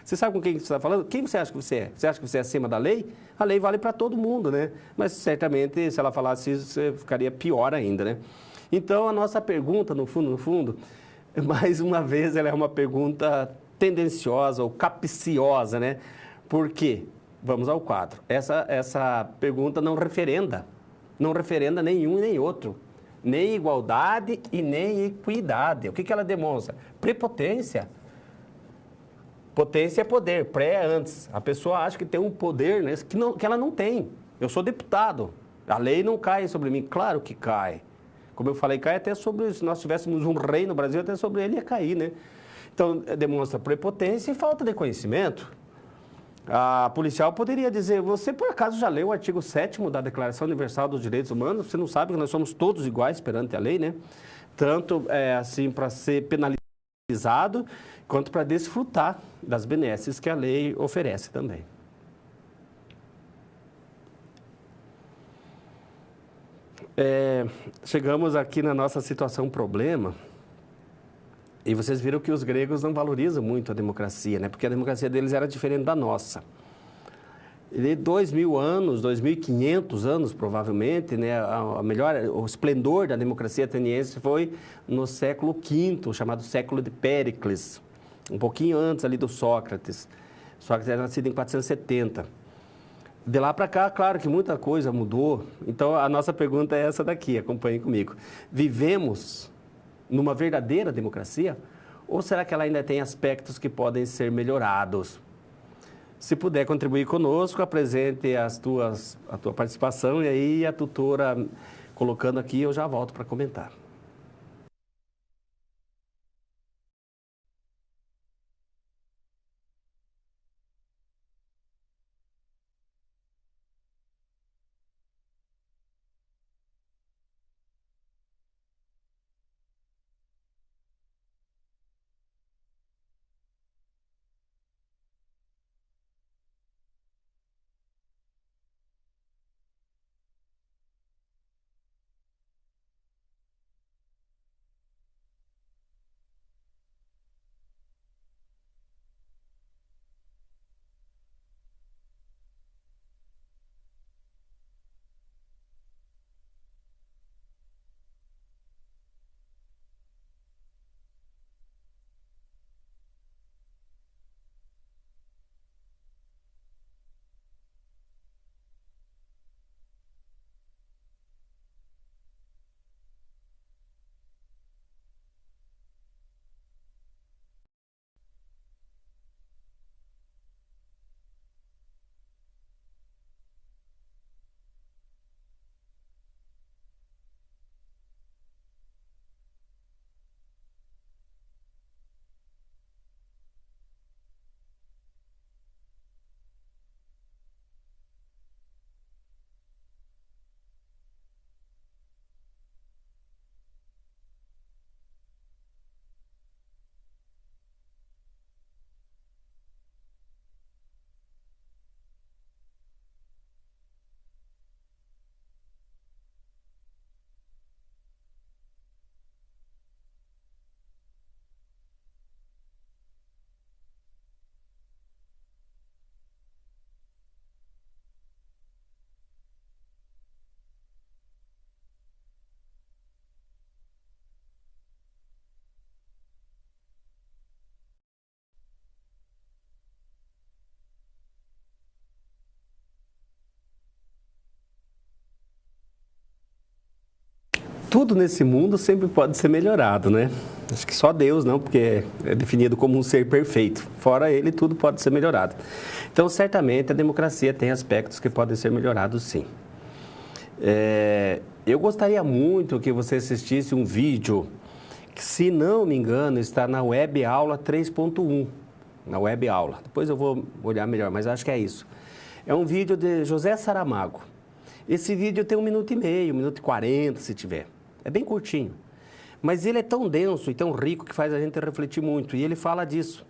Speaker 1: Você sabe com quem você está falando? Quem você acha que você é? Você acha que você é acima da lei? A lei vale para todo mundo, né? Mas certamente, se ela falasse isso, você ficaria pior ainda, né? Então, a nossa pergunta, no fundo, mais uma vez, ela é uma pergunta tendenciosa ou capciosa, né? Por quê? Vamos ao quadro. Essa pergunta não referenda nenhum e nem outro. Nem igualdade e nem equidade. O que ela demonstra? Prepotência. Potência é poder, pré é antes. A pessoa acha que tem um poder, né, que ela não tem. Eu sou deputado. A lei não cai sobre mim. Claro que cai. Como eu falei, cai até sobre... Se nós tivéssemos um rei no Brasil, até sobre ele ia cair, né? Então, demonstra prepotência e falta de conhecimento. A policial poderia dizer, você por acaso já leu o artigo 7º da Declaração Universal dos Direitos Humanos? Você não sabe que nós somos todos iguais perante a lei, né? Tanto assim para ser penalizado, quanto para desfrutar das benesses que a lei oferece também. Chegamos aqui na nossa situação problema, e vocês viram que os gregos não valorizam muito a democracia, né? Porque a democracia deles era diferente da nossa. De 2.000 anos, 2.500 anos, provavelmente, né? O esplendor da democracia ateniense foi no século V, chamado século de Péricles, um pouquinho antes ali do Sócrates. Sócrates era nascido em 470. De lá para cá, claro que muita coisa mudou. Então, a nossa pergunta é essa daqui, acompanhe comigo. Vivemos numa verdadeira democracia? Ou será que ela ainda tem aspectos que podem ser melhorados? Se puder contribuir conosco, apresente a tua participação e aí a tutora colocando aqui, eu já volto para comentar. Tudo nesse mundo sempre pode ser melhorado, né? Acho que só Deus não, porque é definido como um ser perfeito. Fora ele, tudo pode ser melhorado. Então, certamente, a democracia tem aspectos que podem ser melhorados, sim. Eu gostaria muito que você assistisse um vídeo que, se não me engano, está na Web Aula 3.1. Na Web Aula. Depois eu vou olhar melhor, mas acho que é isso. É um vídeo de José Saramago. Esse vídeo tem 1 minuto e meio, 1 minuto e 40, se tiver. É bem curtinho. Mas ele é tão denso e tão rico que faz a gente refletir muito. E ele fala disso.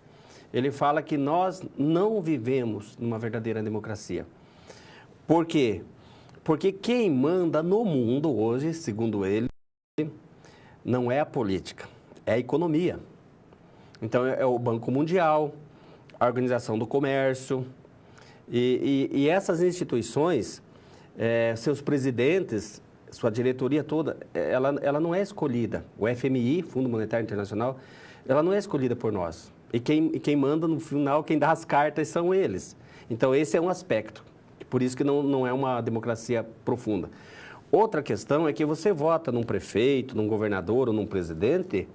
Speaker 1: Ele fala que nós não vivemos numa verdadeira democracia. Por quê? Porque quem manda no mundo hoje, segundo ele, não é a política, é a economia. Então, é o Banco Mundial, a Organização do Comércio, e essas instituições, seus presidentes, sua diretoria toda, ela não é escolhida. O FMI, Fundo Monetário Internacional, ela não é escolhida por nós. E quem manda no final, quem dá as cartas são eles. Então, esse é um aspecto. Por isso que não é uma democracia profunda. Outra questão é que você vota num prefeito, num governador ou num presidente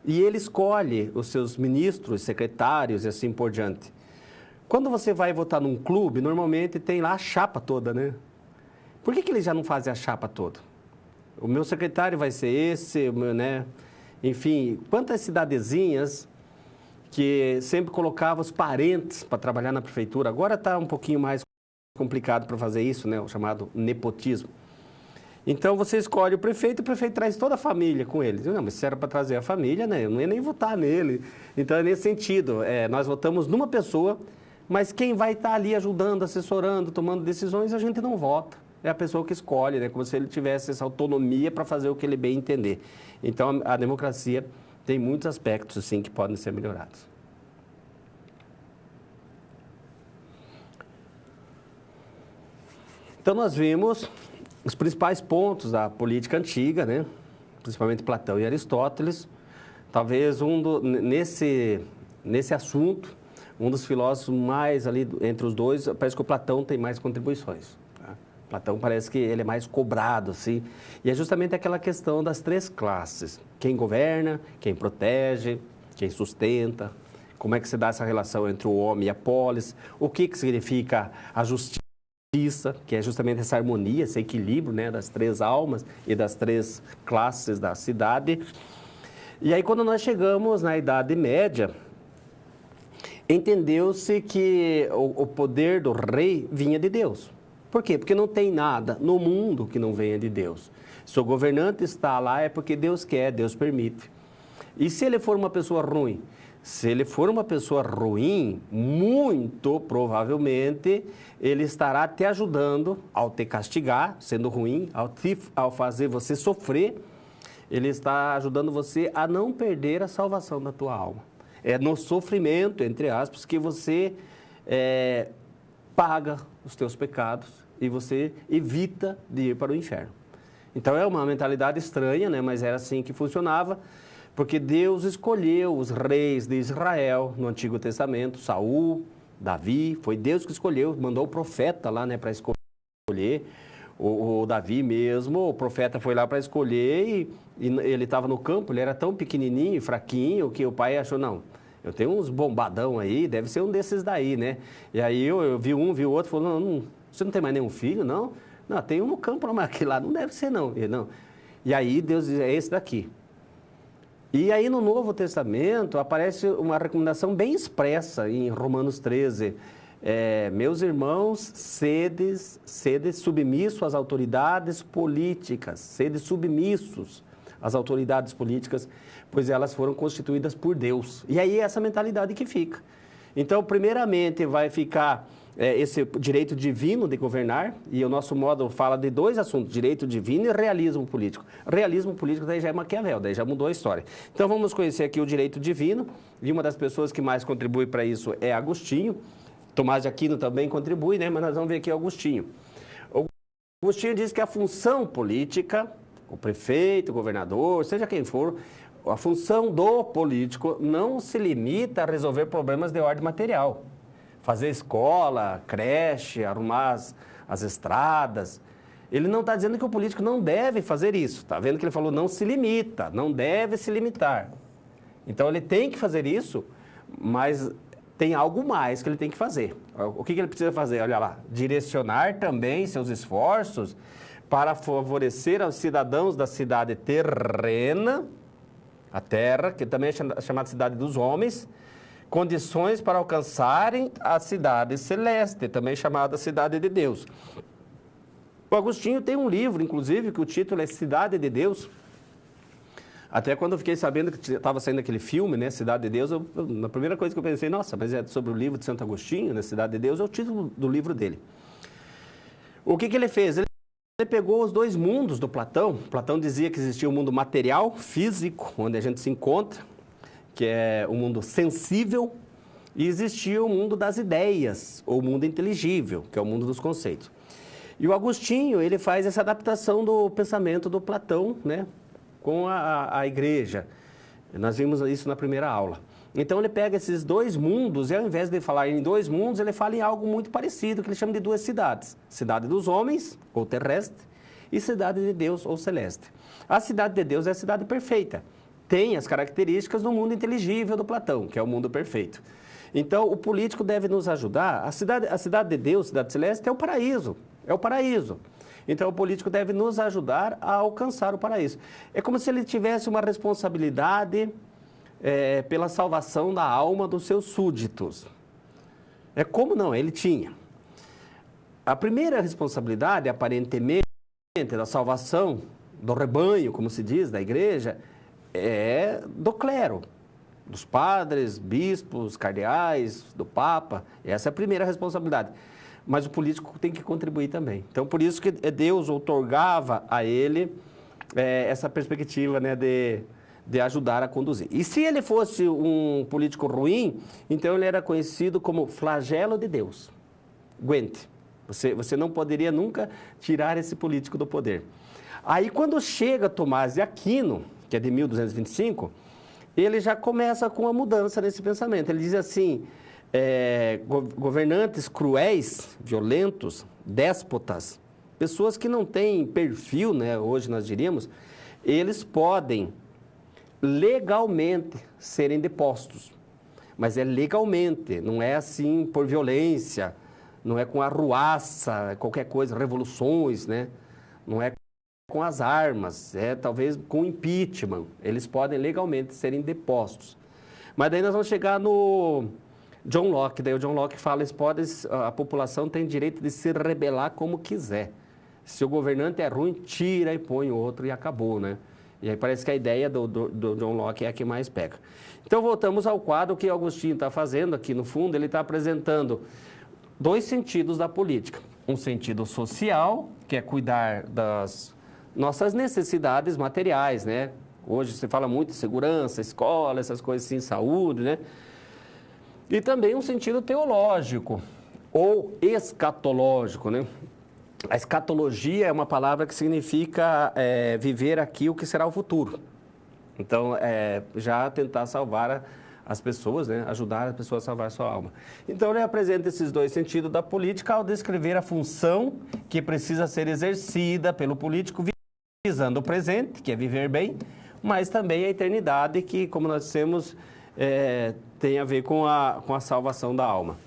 Speaker 1: e ele escolhe os seus ministros, secretários e assim por diante. Quando você vai votar num clube, normalmente tem lá a chapa toda, né? Por que eles já não fazem a chapa toda? O meu secretário vai ser esse, o meu, né? Enfim, quantas cidadezinhas que sempre colocava os parentes para trabalhar na prefeitura. Agora está um pouquinho mais complicado para fazer isso, né? O chamado nepotismo. Então, você escolhe o prefeito traz toda a família com ele. Não, mas se era para trazer a família, né? Eu não ia nem votar nele. Então, é nesse sentido. Nós votamos numa pessoa, mas quem vai estar ali ajudando, assessorando, tomando decisões, a gente não vota. É a pessoa que escolhe, né? Como se ele tivesse essa autonomia para fazer o que ele bem entender. Então, a democracia tem muitos aspectos, sim, que podem ser melhorados. Então, nós vimos os principais pontos da política antiga, né? Principalmente Platão e Aristóteles. Talvez nesse assunto, um dos filósofos mais ali entre os dois, parece que o Platão tem mais contribuições. Tá? Platão parece que ele é mais cobrado, assim. E é justamente aquela questão das três classes. Quem governa, quem protege, quem sustenta. Como é que se dá essa relação entre o homem e a polis? O que significa a justiça, que é justamente essa harmonia, esse equilíbrio, né, das três almas e das três classes da cidade. E aí, quando nós chegamos na Idade Média, entendeu-se que o poder do rei vinha de Deus. Por quê? Porque não tem nada no mundo que não venha de Deus. Se o governante está lá é porque Deus quer, Deus permite. E se ele for uma pessoa ruim? Se ele for uma pessoa ruim, muito provavelmente ele estará te ajudando ao te castigar, sendo ruim, ao fazer você sofrer, ele está ajudando você a não perder a salvação da tua alma. É no sofrimento, entre aspas, que você paga os teus pecados e você evita de ir para o inferno. Então é uma mentalidade estranha, né? Mas era assim que funcionava. Porque Deus escolheu os reis de Israel no Antigo Testamento, Saul, Davi, foi Deus que escolheu, mandou o profeta lá, né, para escolher, o Davi mesmo, o profeta foi lá para escolher e ele estava no campo, ele era tão pequenininho, fraquinho, que o pai achou, não, eu tenho uns bombadão aí, deve ser um desses daí, né? E aí eu vi um, vi o outro, falou, não, você não tem mais nenhum filho, não? Não, tem um no campo, mas aquele lá não deve ser, não. E aí Deus diz, é esse daqui. E aí no Novo Testamento aparece uma recomendação bem expressa em Romanos 13. Meus irmãos, sede submissos às autoridades políticas, sede submissos às autoridades políticas, pois elas foram constituídas por Deus. E aí é essa mentalidade que fica. Então, primeiramente vai ficar esse direito divino de governar, e o nosso módulo fala de dois assuntos, direito divino e realismo político. Realismo político daí já é Maquiavel, daí já mudou a história. Então vamos conhecer aqui o direito divino, e uma das pessoas que mais contribui para isso é Agostinho. Tomás de Aquino também contribui, né? Mas nós vamos ver aqui Agostinho. Agostinho diz que a função política, o prefeito, o governador, seja quem for, a função do político não se limita a resolver problemas de ordem material. Fazer escola, creche, arrumar as estradas. Ele não está dizendo que o político não deve fazer isso. Está vendo que ele falou não se limita, não deve se limitar. Então, ele tem que fazer isso, mas tem algo mais que ele tem que fazer. O que ele precisa fazer? Olha lá, direcionar também seus esforços para favorecer aos cidadãos da cidade terrena, a terra, que também é chamada cidade dos homens, condições para alcançarem a cidade celeste, também chamada cidade de Deus. O Agostinho tem um livro, inclusive, que o título é Cidade de Deus. Até quando eu fiquei sabendo que estava saindo aquele filme, né, Cidade de Deus, a primeira coisa que eu pensei, nossa, mas é sobre o livro de Santo Agostinho, né, Cidade de Deus, é o título do livro dele. O que ele fez? Ele pegou os dois mundos do Platão. Platão dizia que existia o mundo material, físico, onde a gente se encontra, que é o mundo sensível, e existia o mundo das ideias, ou o mundo inteligível, que é o mundo dos conceitos. E o Agostinho, ele faz essa adaptação do pensamento do Platão, né, com a igreja. Nós vimos isso na primeira aula. Então, ele pega esses dois mundos e, ao invés de falar em dois mundos, ele fala em algo muito parecido, que ele chama de duas cidades. Cidade dos homens, ou terrestre, e cidade de Deus, ou celeste. A cidade de Deus é a cidade perfeita. Tem as características do mundo inteligível do Platão, que é o mundo perfeito. Então, o político deve nos ajudar. A cidade de Deus, cidade celeste, é o paraíso. É o paraíso. Então, o político deve nos ajudar a alcançar o paraíso. É como se ele tivesse uma responsabilidade pela salvação da alma dos seus súditos. É como não, ele tinha. A primeira responsabilidade, aparentemente, da salvação do rebanho, como se diz, da igreja, é do clero. Dos padres, bispos, cardeais, do Papa. Essa é a primeira responsabilidade. Mas o político tem que contribuir também. Então, por isso que Deus outorgava a ele essa perspectiva, né, de ajudar a conduzir. E se ele fosse um político ruim, então ele era conhecido como flagelo de Deus. Aguente. Você não poderia nunca tirar esse político do poder. Aí, quando chega Tomás de Aquino, que é de 1225... ele já começa com a mudança nesse pensamento. Ele diz assim, governantes cruéis, violentos, déspotas, pessoas que não têm perfil, né, hoje nós diríamos, eles podem legalmente serem depostos. Mas é legalmente, não é assim por violência, não é com arruaça, qualquer coisa, revoluções, né? Não é com as armas, talvez com impeachment, eles podem legalmente serem depostos. Mas daí nós vamos chegar no John Locke, daí o John Locke fala, a população tem direito de se rebelar como quiser. Se o governante é ruim, tira e põe outro e acabou, né? E aí parece que a ideia do John Locke é a que mais pega. Então voltamos ao quadro que Agostinho está fazendo aqui no fundo, ele está apresentando dois sentidos da política. Um sentido social, que é cuidar das nossas necessidades materiais, né? Hoje se fala muito de segurança, escola, essas coisas assim, saúde, né? E também um sentido teológico ou escatológico, né? A escatologia é uma palavra que significa viver aqui o que será o futuro. Então, já tentar salvar as pessoas, né? Ajudar as pessoas a salvar a sua alma. Então, ele apresenta esses dois sentidos da política ao descrever a função que precisa ser exercida pelo político visando o presente, que é viver bem, mas também a eternidade, que, como nós dissemos, tem a ver com a salvação da alma.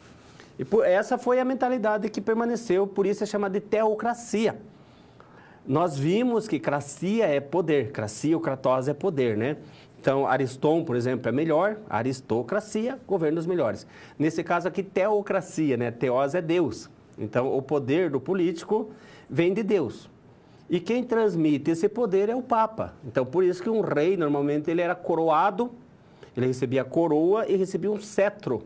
Speaker 1: E essa foi a mentalidade que permaneceu, por isso é chamada de teocracia. Nós vimos que cracia é poder, cracia ou kratose é poder, né? Então, Ariston, por exemplo, é melhor, aristocracia, governo dos melhores. Nesse caso aqui, teocracia, né? Teos é Deus. Então, o poder do político vem de Deus. E quem transmite esse poder é o Papa. Então, por isso que um rei, normalmente, ele era coroado, ele recebia a coroa e recebia um cetro.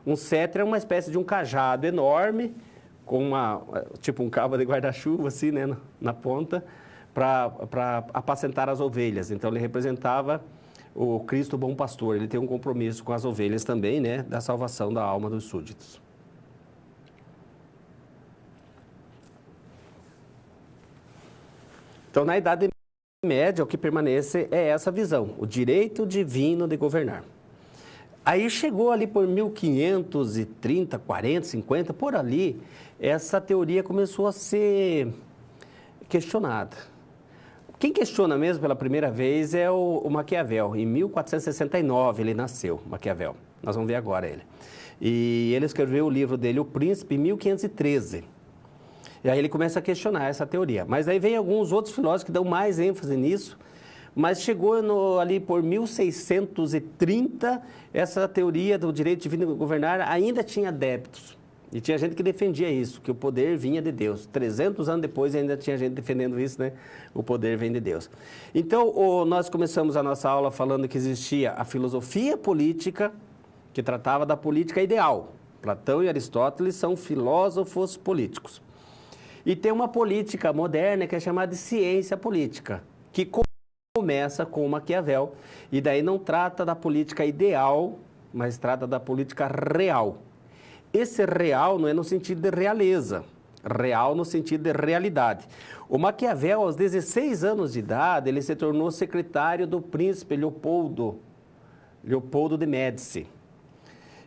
Speaker 1: Um cetro é uma espécie de um cajado enorme, com tipo um cabo de guarda-chuva, assim, né, na ponta, para apacentar as ovelhas. Então, ele representava o Cristo bom pastor. Ele tem um compromisso com as ovelhas também, né, da salvação da alma dos súditos. Então, na Idade Média, o que permanece é essa visão, o direito divino de governar. Aí chegou ali por 1530, 40, 50, por ali, essa teoria começou a ser questionada. Quem questiona mesmo pela primeira vez é o Maquiavel. Em 1469 ele nasceu, Maquiavel. Nós vamos ver agora ele. E ele escreveu o livro dele, O Príncipe, em 1513. E aí ele começa a questionar essa teoria. Mas aí vem alguns outros filósofos que dão mais ênfase nisso. Mas chegou ali por 1630, essa teoria do direito divino de governar ainda tinha adeptos. E tinha gente que defendia isso, que o poder vinha de Deus. 300 anos depois ainda tinha gente defendendo isso, né? O poder vem de Deus. Então, nós começamos a nossa aula falando que existia a filosofia política, que tratava da política ideal. Platão e Aristóteles são filósofos políticos. E tem uma política moderna que é chamada de ciência política, que começa com Maquiavel, e daí não trata da política ideal, mas trata da política real. Esse real não é no sentido de realeza, real no sentido de realidade. O Maquiavel, aos 16 anos de idade, ele se tornou secretário do príncipe Leopoldo de Médici.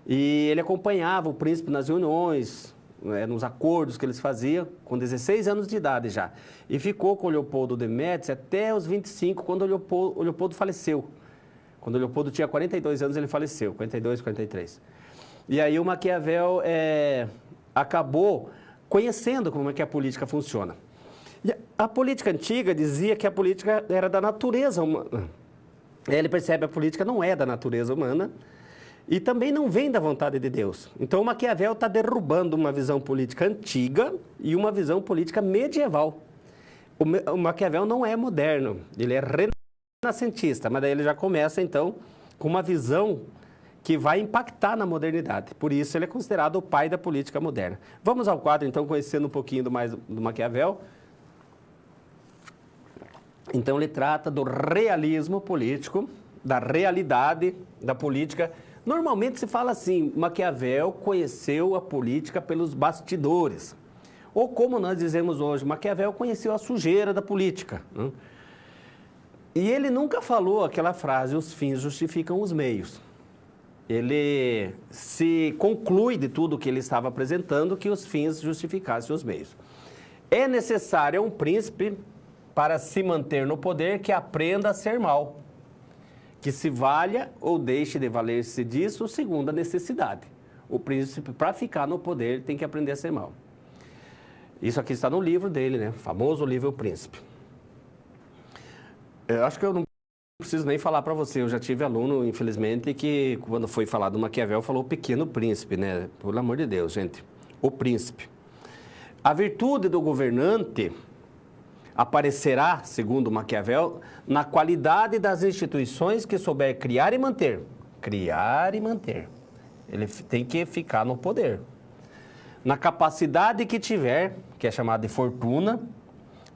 Speaker 1: E ele acompanhava o príncipe nas reuniões, nos acordos que eles faziam, com 16 anos de idade já. E ficou com o Leopoldo de Médici até os 25, quando o Leopoldo faleceu. Quando o Leopoldo tinha 42 anos, ele faleceu, 42, 43. E aí o Maquiavel acabou conhecendo como é que a política funciona. E a política antiga dizia que a política era da natureza humana. Ele percebe que a política não é da natureza humana, e também não vem da vontade de Deus. Então, o Maquiavel está derrubando uma visão política antiga e uma visão política medieval. O Maquiavel não é moderno, ele é renascentista, mas daí ele já começa, então, com uma visão que vai impactar na modernidade. Por isso, ele é considerado o pai da política moderna. Vamos ao quadro, então, conhecendo um pouquinho mais do Maquiavel. Então, ele trata do realismo político, da realidade da política. Normalmente se fala assim, Maquiavel conheceu a política pelos bastidores. Ou como nós dizemos hoje, Maquiavel conheceu a sujeira da política. E ele nunca falou aquela frase, os fins justificam os meios. Ele se conclui de tudo que ele estava apresentando que os fins justificassem os meios. É necessário um príncipe para se manter no poder que aprenda a ser mau, que se valha ou deixe de valer-se disso segundo a necessidade. O príncipe, para ficar no poder, tem que aprender a ser mau. Isso aqui está no livro dele, né? O famoso livro O Príncipe. Eu acho que eu não preciso nem falar para você. Eu já tive aluno, infelizmente, que quando foi falar do Maquiavel, falou Pequeno Príncipe, né? Pelo amor de Deus, gente. O Príncipe. A virtude do governante aparecerá, segundo Maquiavel, na qualidade das instituições que souber criar e manter. Criar e manter. Ele tem que ficar no poder. Na capacidade que tiver, que é chamada de fortuna,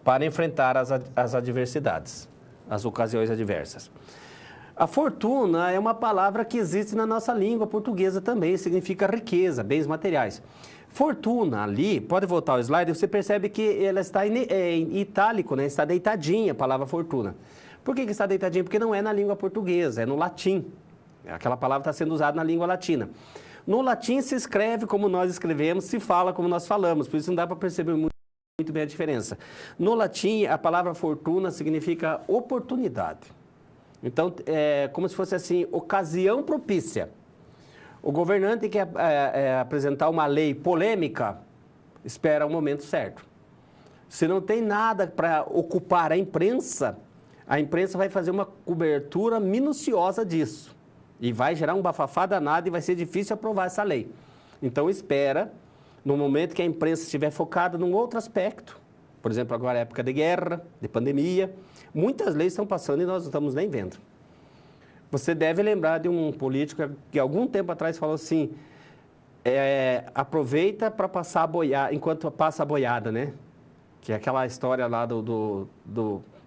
Speaker 1: para enfrentar as adversidades, as ocasiões adversas. A fortuna é uma palavra que existe na nossa língua portuguesa também, significa riqueza, bens materiais. Fortuna ali, pode voltar ao slide, você percebe que ela está em itálico, né? Está deitadinha a palavra fortuna. Por que está deitadinha? Porque não é na língua portuguesa, é no latim. Aquela palavra está sendo usada na língua latina. No latim se escreve como nós escrevemos, se fala como nós falamos, por isso não dá para perceber muito bem a diferença. No latim, a palavra fortuna significa oportunidade. Então, é como se fosse assim, ocasião propícia. O governante quer apresentar uma lei polêmica, espera o momento certo. Se não tem nada para ocupar a imprensa vai fazer uma cobertura minuciosa disso. E vai gerar um bafafá danado e vai ser difícil aprovar essa lei. Então, espera, no momento que a imprensa estiver focada num outro aspecto, por exemplo, agora é época de guerra, de pandemia, muitas leis estão passando e nós não estamos nem vendo. Você deve lembrar de um político que algum tempo atrás falou assim, aproveita para passar a boiada, enquanto passa a boiada, né? Que é aquela história lá do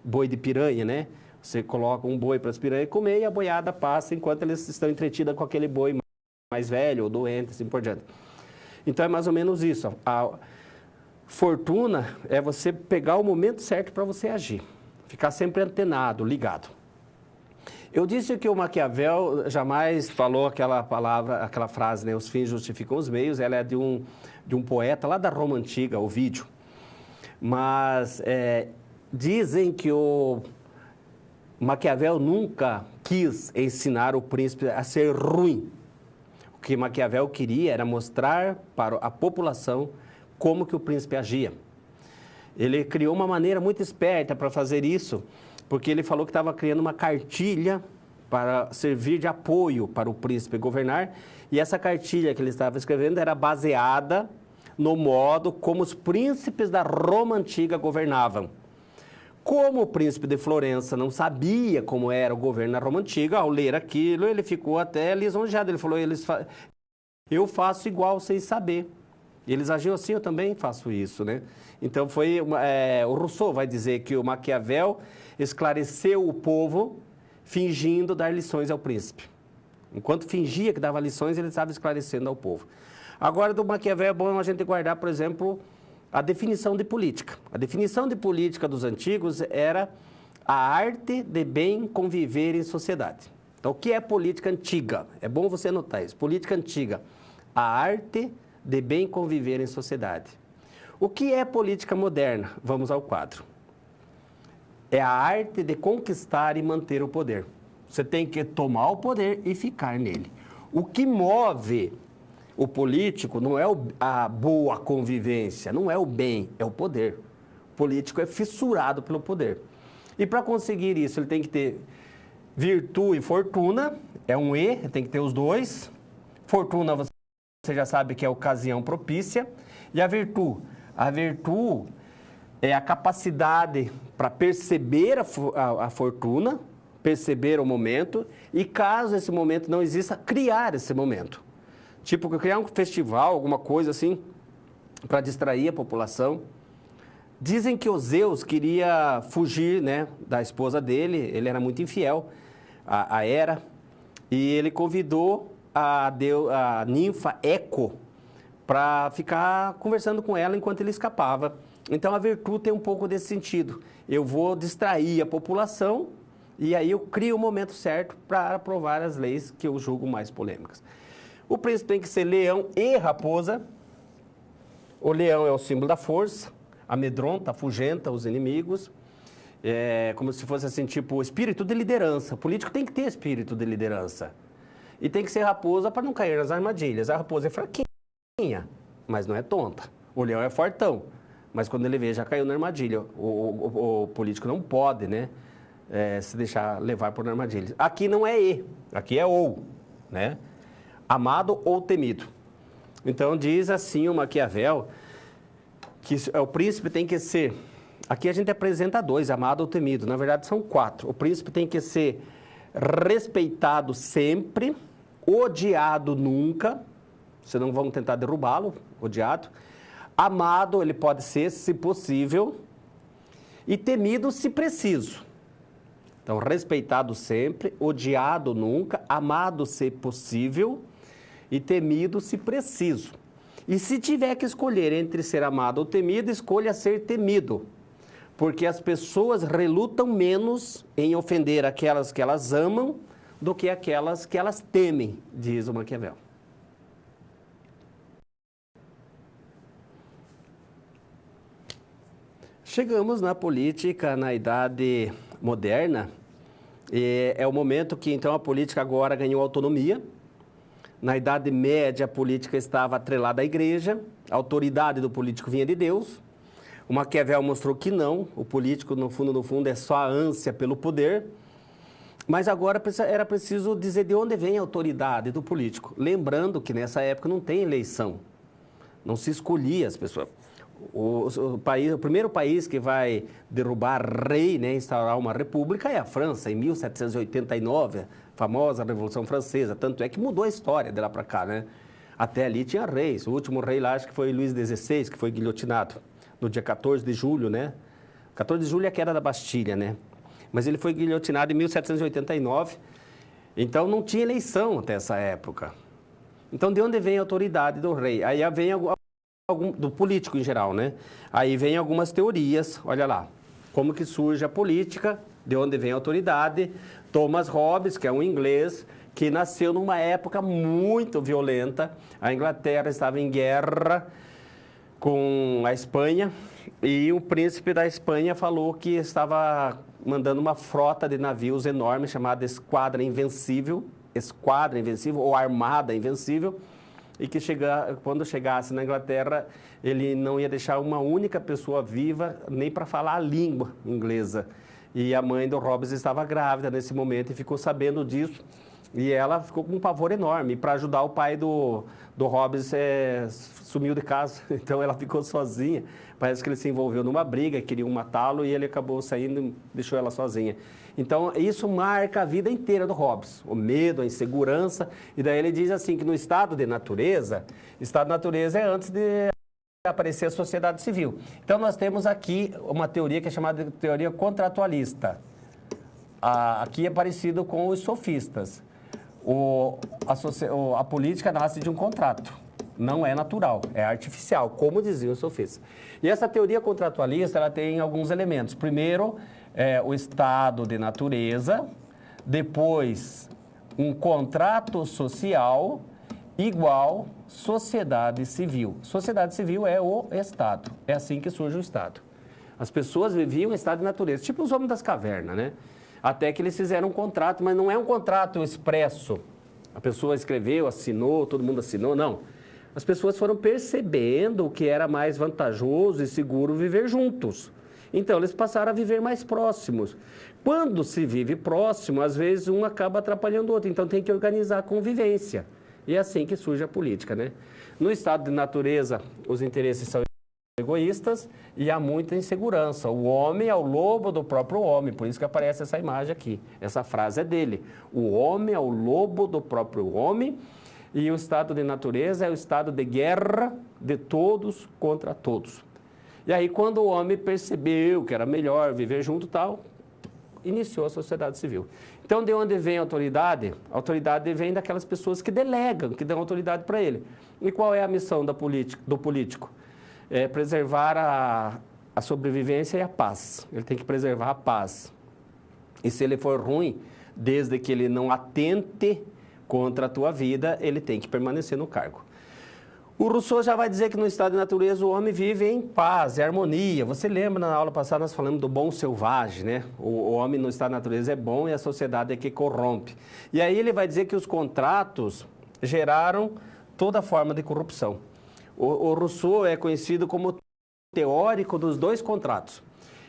Speaker 1: boi de piranha, né? Você coloca um boi para as piranhas comer e a boiada passa enquanto eles estão entretidos com aquele boi mais velho ou doente, assim por diante. Então é mais ou menos isso. A fortuna é você pegar o momento certo para você agir. Ficar sempre antenado, ligado. Eu disse que o Maquiavel jamais falou aquela palavra, aquela frase, né? Os fins justificam os meios. Ela é de um poeta lá da Roma Antiga, Ovídio. Mas dizem que o Maquiavel nunca quis ensinar o príncipe a ser ruim. O que Maquiavel queria era mostrar para a população como que o príncipe agia. Ele criou uma maneira muito esperta para fazer isso, porque ele falou que estava criando uma cartilha para servir de apoio para o príncipe governar, e essa cartilha que ele estava escrevendo era baseada no modo como os príncipes da Roma Antiga governavam. Como o príncipe de Florença não sabia como era o governo na Roma Antiga, ao ler aquilo, ele ficou até lisonjeado. Ele falou, eu faço igual sem saber. E eles agiam assim, eu também faço isso, né? Então, o Rousseau vai dizer que o Maquiavel esclareceu o povo fingindo dar lições ao príncipe. Enquanto fingia que dava lições, ele estava esclarecendo ao povo. Agora, do Maquiavel é bom a gente guardar, por exemplo, a definição de política. A definição de política dos antigos era a arte de bem conviver em sociedade. Então, o que é política antiga? É bom você anotar isso. Política antiga, a arte de bem conviver em sociedade. O que é política moderna? Vamos ao quadro. É a arte de conquistar e manter o poder. Você tem que tomar o poder e ficar nele. O que move o político não é a boa convivência, não é o bem, é o poder. O político é fissurado pelo poder. E para conseguir isso, ele tem que ter virtude e fortuna, é um E, tem que ter os dois. Fortuna, você já sabe que é a ocasião propícia. E a virtude? A virtude é a capacidade para perceber a fortuna, perceber o momento, e caso esse momento não exista, criar esse momento. Tipo, criar um festival, alguma coisa assim, para distrair a população. Dizem que o Zeus queria fugir, né, da esposa dele, ele era muito infiel, a Hera, e ele convidou a ninfa Eco para ficar conversando com ela enquanto ele escapava. Então, a virtude tem um pouco desse sentido. Eu vou distrair a população e aí eu crio o momento certo para aprovar as leis que eu julgo mais polêmicas. O príncipe tem que ser leão e raposa. O leão é o símbolo da força, amedronta, afugenta os inimigos. É como se fosse assim, tipo, espírito de liderança. O político tem que ter espírito de liderança. E tem que ser raposa para não cair nas armadilhas. A raposa é fraquinha, mas não é tonta. O leão é fortão, mas quando ele vê, já caiu na armadilha. O político não pode, né, se deixar levar por armadilhas. Aqui não é E, aqui é ou, né? Amado ou temido. Então, diz assim o Maquiavel, que o príncipe tem que ser... Aqui a gente apresenta dois, amado ou temido. Na verdade, são 4. O príncipe tem que ser respeitado sempre, odiado nunca, senão vão tentar derrubá-lo, odiado. Amado, ele pode ser, se possível, e temido, se preciso. Então, respeitado sempre, odiado nunca, amado, se possível, e temido, se preciso. E se tiver que escolher entre ser amado ou temido, escolha ser temido. Porque as pessoas relutam menos em ofender aquelas que elas amam do que aquelas que elas temem, diz o Maquiavel. Chegamos na política, na Idade Moderna, e é o momento que, então, a política agora ganhou autonomia. Na Idade Média, a política estava atrelada à igreja, a autoridade do político vinha de Deus. O Maquiavel mostrou que não, o político, no fundo, é só a ânsia pelo poder. Mas agora era preciso dizer de onde vem a autoridade do político. Lembrando que nessa época não tem eleição, não se escolhia as pessoas. O primeiro país que vai derrubar rei, né, instaurar uma república é a França, em 1789, a famosa Revolução Francesa. Tanto é que mudou a história de lá para cá, né? Até ali tinha reis. O último rei lá, acho que foi Luís XVI, que foi guilhotinado no dia 14 de julho, né? 14 de julho é a queda da Bastilha, né? Mas ele foi guilhotinado em 1789, então não tinha eleição até essa época. Então, de onde vem a autoridade do rei? Aí vem do político em geral, né? Aí vem algumas teorias, olha lá, como que surge a política, de onde vem a autoridade. Thomas Hobbes, que é um inglês, que nasceu numa época muito violenta. A Inglaterra estava em guerra com a Espanha, e o príncipe da Espanha falou que estava mandando uma frota de navios enorme chamada Esquadra Invencível ou Armada Invencível, e que quando chegasse na Inglaterra, ele não ia deixar uma única pessoa viva nem para falar a língua inglesa. E a mãe do Hobbes estava grávida nesse momento e ficou sabendo disso. E ela ficou com um pavor enorme. E para ajudar o pai do Hobbes, sumiu de casa. Então ela ficou sozinha. Parece que ele se envolveu numa briga, queriam matá-lo e ele acabou saindo e deixou ela sozinha. Então isso marca a vida inteira do Hobbes. O medo, a insegurança. E daí ele diz assim que no estado de natureza é antes de aparecer a sociedade civil. Então, nós temos aqui uma teoria que é chamada de teoria contratualista. Aqui é parecido com os sofistas. A política nasce de um contrato. Não é natural, é artificial, como diziam os sofistas. E essa teoria contratualista, ela tem alguns elementos. Primeiro, o estado de natureza. Depois, um contrato social igual sociedade civil. Sociedade civil é o Estado. É assim que surge o Estado. As pessoas viviam em estado de natureza, tipo os homens das cavernas, né? Até que eles fizeram um contrato, mas não é um contrato expresso. A pessoa escreveu, assinou, todo mundo assinou, não. As pessoas foram percebendo que era mais vantajoso e seguro viver juntos. Então, eles passaram a viver mais próximos. Quando se vive próximo, às vezes um acaba atrapalhando o outro. Então, tem que organizar a convivência. E é assim que surge a política, né? No estado de natureza, os interesses são egoístas e há muita insegurança. O homem é o lobo do próprio homem, por isso que aparece essa imagem aqui. Essa frase é dele. O homem é o lobo do próprio homem e o estado de natureza é o estado de guerra de todos contra todos. E aí, quando o homem percebeu que era melhor viver junto e tal, iniciou a sociedade civil. Então, de onde vem a autoridade? A autoridade vem daquelas pessoas que delegam, que dão autoridade para ele. E qual é a missão do político? É preservar a sobrevivência e a paz. Ele tem que preservar a paz. E se ele for ruim, desde que ele não atente contra a tua vida, ele tem que permanecer no cargo. O Rousseau já vai dizer que no estado de natureza o homem vive em paz e harmonia. Você lembra, na aula passada nós falamos do bom selvagem, né? O homem no estado de natureza é bom e a sociedade é que corrompe. E aí ele vai dizer que os contratos geraram toda forma de corrupção. O Rousseau é conhecido como teórico dos dois contratos.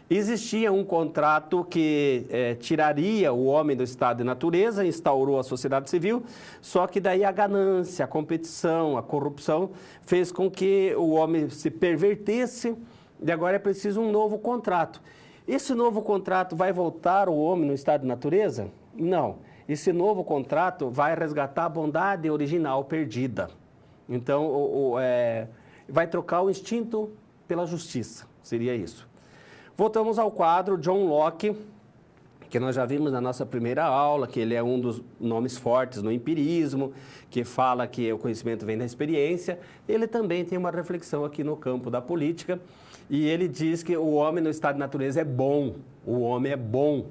Speaker 1: Existia um contrato que tiraria o homem do estado de natureza, instaurou a sociedade civil, só que daí a ganância, a competição, a corrupção fez com que o homem se pervertesse e agora é preciso um novo contrato. Esse novo contrato vai voltar o homem no estado de natureza? Não. Esse novo contrato vai resgatar a bondade original perdida. Então, vai trocar o instinto pela justiça, seria isso. Voltamos ao quadro John Locke, que nós já vimos na nossa primeira aula, que ele é um dos nomes fortes no empirismo, que fala que o conhecimento vem da experiência. Ele também tem uma reflexão aqui no campo da política, e ele diz que o homem no estado de natureza é bom, o homem é bom.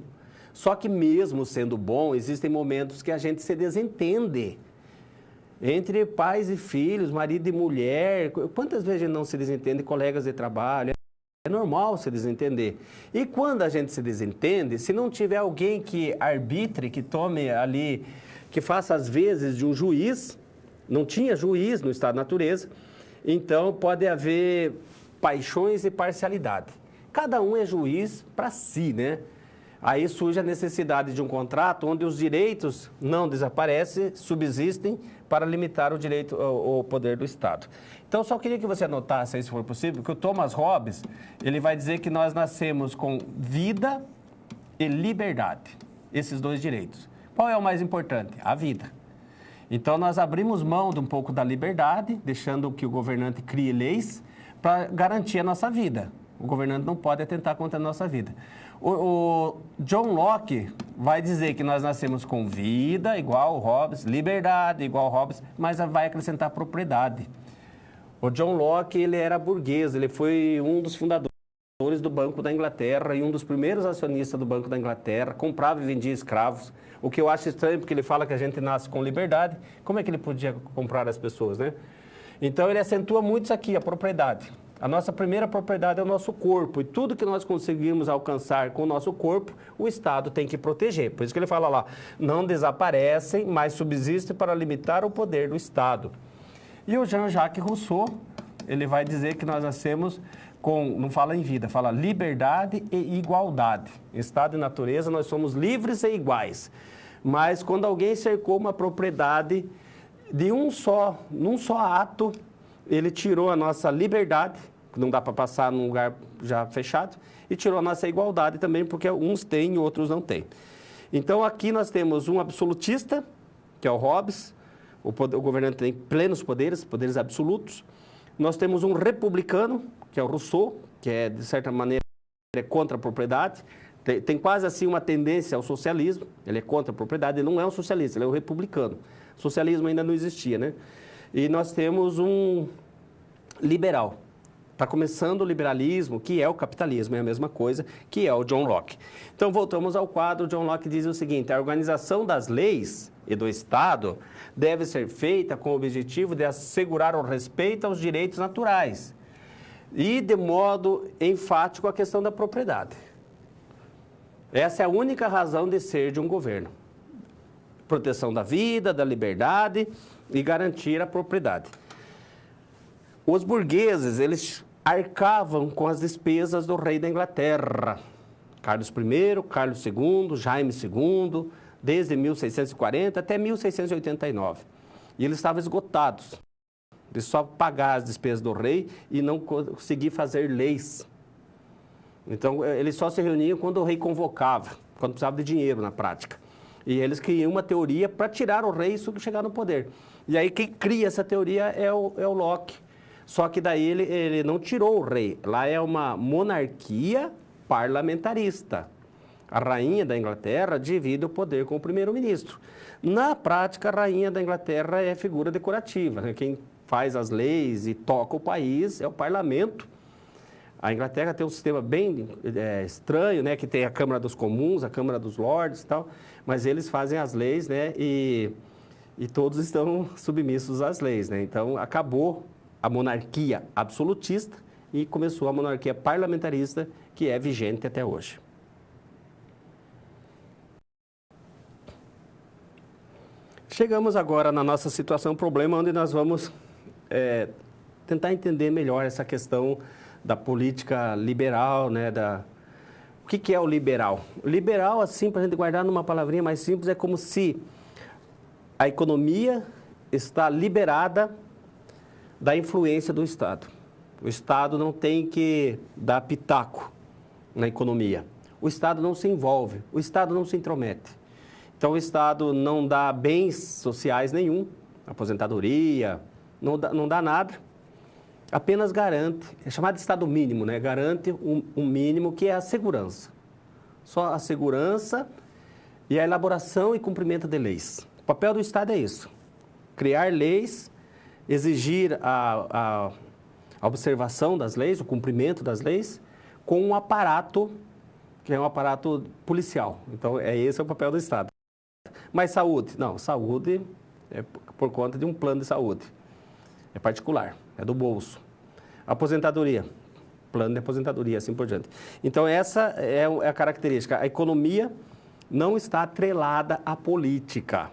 Speaker 1: Só que mesmo sendo bom, existem momentos que a gente se desentende. Entre pais e filhos, marido e mulher, quantas vezes a gente não se desentende, colegas de trabalho? É normal se desentender. E quando a gente se desentende, se não tiver alguém que arbitre, que tome ali, que faça as vezes de um juiz, não tinha juiz no estado de natureza, então pode haver paixões e parcialidade. Cada um é juiz para si, né? Aí surge a necessidade de um contrato onde os direitos não desaparecem, subsistem para limitar o direito, o poder do Estado. Então, só queria que você anotasse aí, se for possível, que o Thomas Hobbes, ele vai dizer que nós nascemos com vida e liberdade, esses dois direitos. Qual é o mais importante? A vida. Então, nós abrimos mão de um pouco da liberdade, deixando que o governante crie leis para garantir a nossa vida. O governante não pode atentar contra a nossa vida. O John Locke vai dizer que nós nascemos com vida, igual o Hobbes, liberdade, igual o Hobbes, mas vai acrescentar propriedade. O John Locke, ele era burguês, ele foi um dos fundadores do Banco da Inglaterra e um dos primeiros acionistas do Banco da Inglaterra, comprava e vendia escravos, o que eu acho estranho, porque ele fala que a gente nasce com liberdade, como é que ele podia comprar as pessoas, né? Então, ele acentua muito isso aqui, a propriedade. A nossa primeira propriedade é o nosso corpo, e tudo que nós conseguimos alcançar com o nosso corpo, o Estado tem que proteger. Por isso que ele fala lá, não desaparecem, mas subsistem para limitar o poder do Estado. E o Jean-Jacques Rousseau, ele vai dizer que nós nascemos com, não fala em vida, fala liberdade e igualdade. Em estado e natureza, nós somos livres e iguais. Mas quando alguém cercou uma propriedade de num só ato, ele tirou a nossa liberdade, que não dá para passar num lugar já fechado, e tirou a nossa igualdade também, porque uns têm e outros não têm. Então, aqui nós temos um absolutista, que é o Hobbes, o governante tem plenos poderes, poderes absolutos. Nós temos um republicano, que é o Rousseau, que é, de certa maneira, contra a propriedade. Tem quase assim uma tendência ao socialismo. Ele é contra a propriedade, ele não é um socialista, ele é um republicano. O socialismo ainda não existia, né? E nós temos um liberal. Está começando o liberalismo, que é o capitalismo, é a mesma coisa, que é o John Locke. Então, voltamos ao quadro. John Locke diz o seguinte: a organização das leis e do Estado deve ser feita com o objetivo de assegurar o respeito aos direitos naturais e, de modo enfático, a questão da propriedade. Essa é a única razão de ser de um governo. Proteção da vida, da liberdade e garantir a propriedade. Os burgueses, eles arcavam com as despesas do rei da Inglaterra. Carlos I, Carlos II, Jaime II, desde 1640 até 1689. E eles estavam esgotados de só pagar as despesas do rei e não conseguir fazer leis. Então, eles só se reuniam quando o rei convocava, quando precisava de dinheiro na prática. E eles criam uma teoria para tirar o rei e chegar no poder. E aí quem cria essa teoria é o Locke. Só que daí ele não tirou o rei. Lá é uma monarquia parlamentarista. A rainha da Inglaterra divide o poder com o primeiro-ministro. Na prática, a rainha da Inglaterra é figura decorativa, né? Quem faz as leis e toca o país é o parlamento. A Inglaterra tem um sistema bem estranho, né? Que tem a Câmara dos Comuns, a Câmara dos Lordes e tal, mas eles fazem as leis, né? E todos estão submissos às leis, né? Então, acabou a monarquia absolutista e começou a monarquia parlamentarista, que é vigente até hoje. Chegamos agora na nossa situação, problema, onde nós vamos tentar entender melhor essa questão da política liberal, né? O que é o liberal? O liberal, assim, para a gente guardar numa palavrinha mais simples, é como se a economia está liberada da influência do Estado. O Estado não tem que dar pitaco na economia. O Estado não se envolve, o Estado não se intromete. Então, o Estado não dá bens sociais nenhum, aposentadoria, não dá nada, apenas garante, é chamado de Estado mínimo, né? Garante um mínimo que é a segurança. Só a segurança e a elaboração e cumprimento de leis. O papel do Estado é isso, criar leis, exigir a observação das leis, o cumprimento das leis, com um aparato, que é um aparato policial. Então, esse é o papel do Estado. Mas saúde? Não, saúde é por conta de um plano de saúde. É particular, é do bolso. Aposentadoria, plano de aposentadoria, assim por diante. Então, essa é a característica. A economia não está atrelada à política.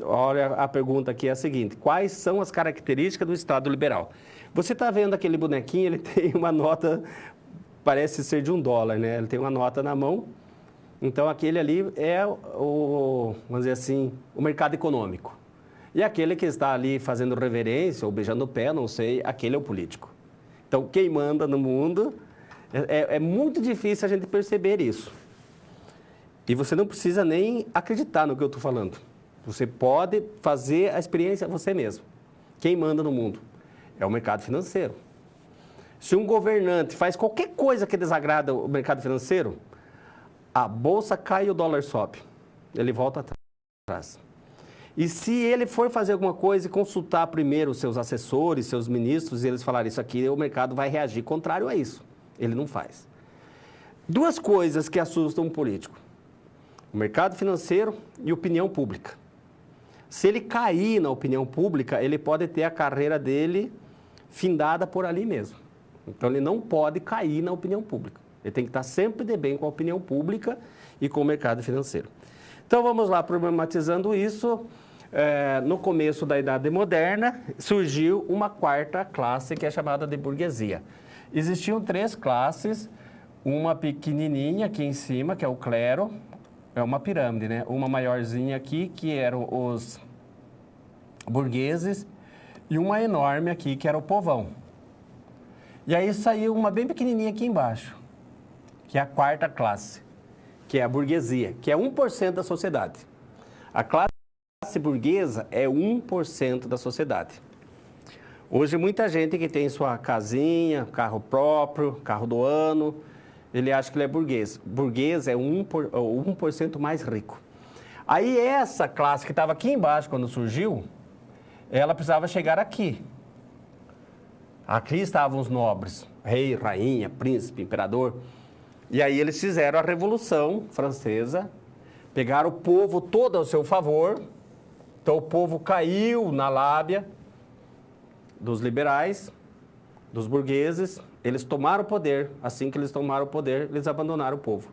Speaker 1: Olha, a pergunta aqui é a seguinte: quais são as características do Estado liberal? Você está vendo aquele bonequinho, ele tem uma nota, parece ser de $1, né? Ele tem uma nota na mão. Então, aquele ali é vamos dizer assim, o mercado econômico. E aquele que está ali fazendo reverência ou beijando o pé, não sei, aquele é o político. Então, quem manda no mundo, é muito difícil a gente perceber isso. E você não precisa nem acreditar no que eu estou falando. Você pode fazer a experiência você mesmo. Quem manda no mundo? É o mercado financeiro. Se um governante faz qualquer coisa que desagrada o mercado financeiro, a bolsa cai e o dólar sobe. Ele volta atrás. E se ele for fazer alguma coisa e consultar primeiro os seus assessores, seus ministros, e eles falarem isso aqui, o mercado vai reagir contrário a isso. Ele não faz. Duas coisas que assustam um político: o mercado financeiro e opinião pública. Se ele cair na opinião pública, ele pode ter a carreira dele findada por ali mesmo. Então, ele não pode cair na opinião pública. Ele tem que estar sempre de bem com a opinião pública e com o mercado financeiro. Então, vamos lá, problematizando isso. No começo da Idade Moderna, surgiu uma quarta classe, que é chamada de burguesia. Existiam 3 classes, uma pequenininha aqui em cima, que é o clero, é uma pirâmide, né? Uma maiorzinha aqui, que eram os burgueses, e uma enorme aqui, que era o povão. E aí saiu uma bem pequenininha aqui embaixo, que é a quarta classe, que é a burguesia, que é 1% da sociedade. A classe burguesa é 1% da sociedade. Hoje, muita gente que tem sua casinha, carro próprio, carro do ano, ele acha que ele é burguês. Burguês é o 1% mais rico. Aí, essa classe que estava aqui embaixo, quando surgiu, ela precisava chegar aqui. Aqui estavam os nobres, rei, rainha, príncipe, imperador. E aí eles fizeram a Revolução Francesa, pegaram o povo todo ao seu favor. Então o povo caiu na lábia dos liberais, dos burgueses. Eles tomaram o poder. Assim que eles tomaram o poder, eles abandonaram o povo.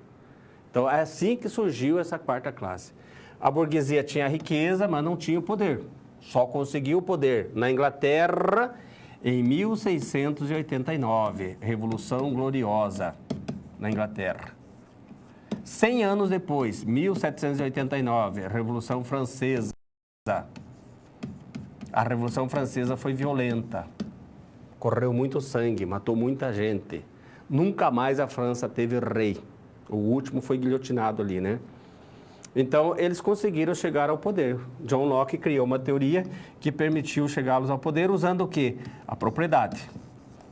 Speaker 1: Então é assim que surgiu essa quarta classe. A burguesia tinha a riqueza, mas não tinha o poder. Só conseguiu o poder na Inglaterra em 1689, Revolução Gloriosa na Inglaterra. 100 anos depois, 1789, Revolução Francesa. A Revolução Francesa foi violenta, correu muito sangue, matou muita gente. Nunca mais a França teve rei. O último foi guilhotinado ali, né? Então, eles conseguiram chegar ao poder. John Locke criou uma teoria que permitiu chegá-los ao poder usando o quê? A propriedade.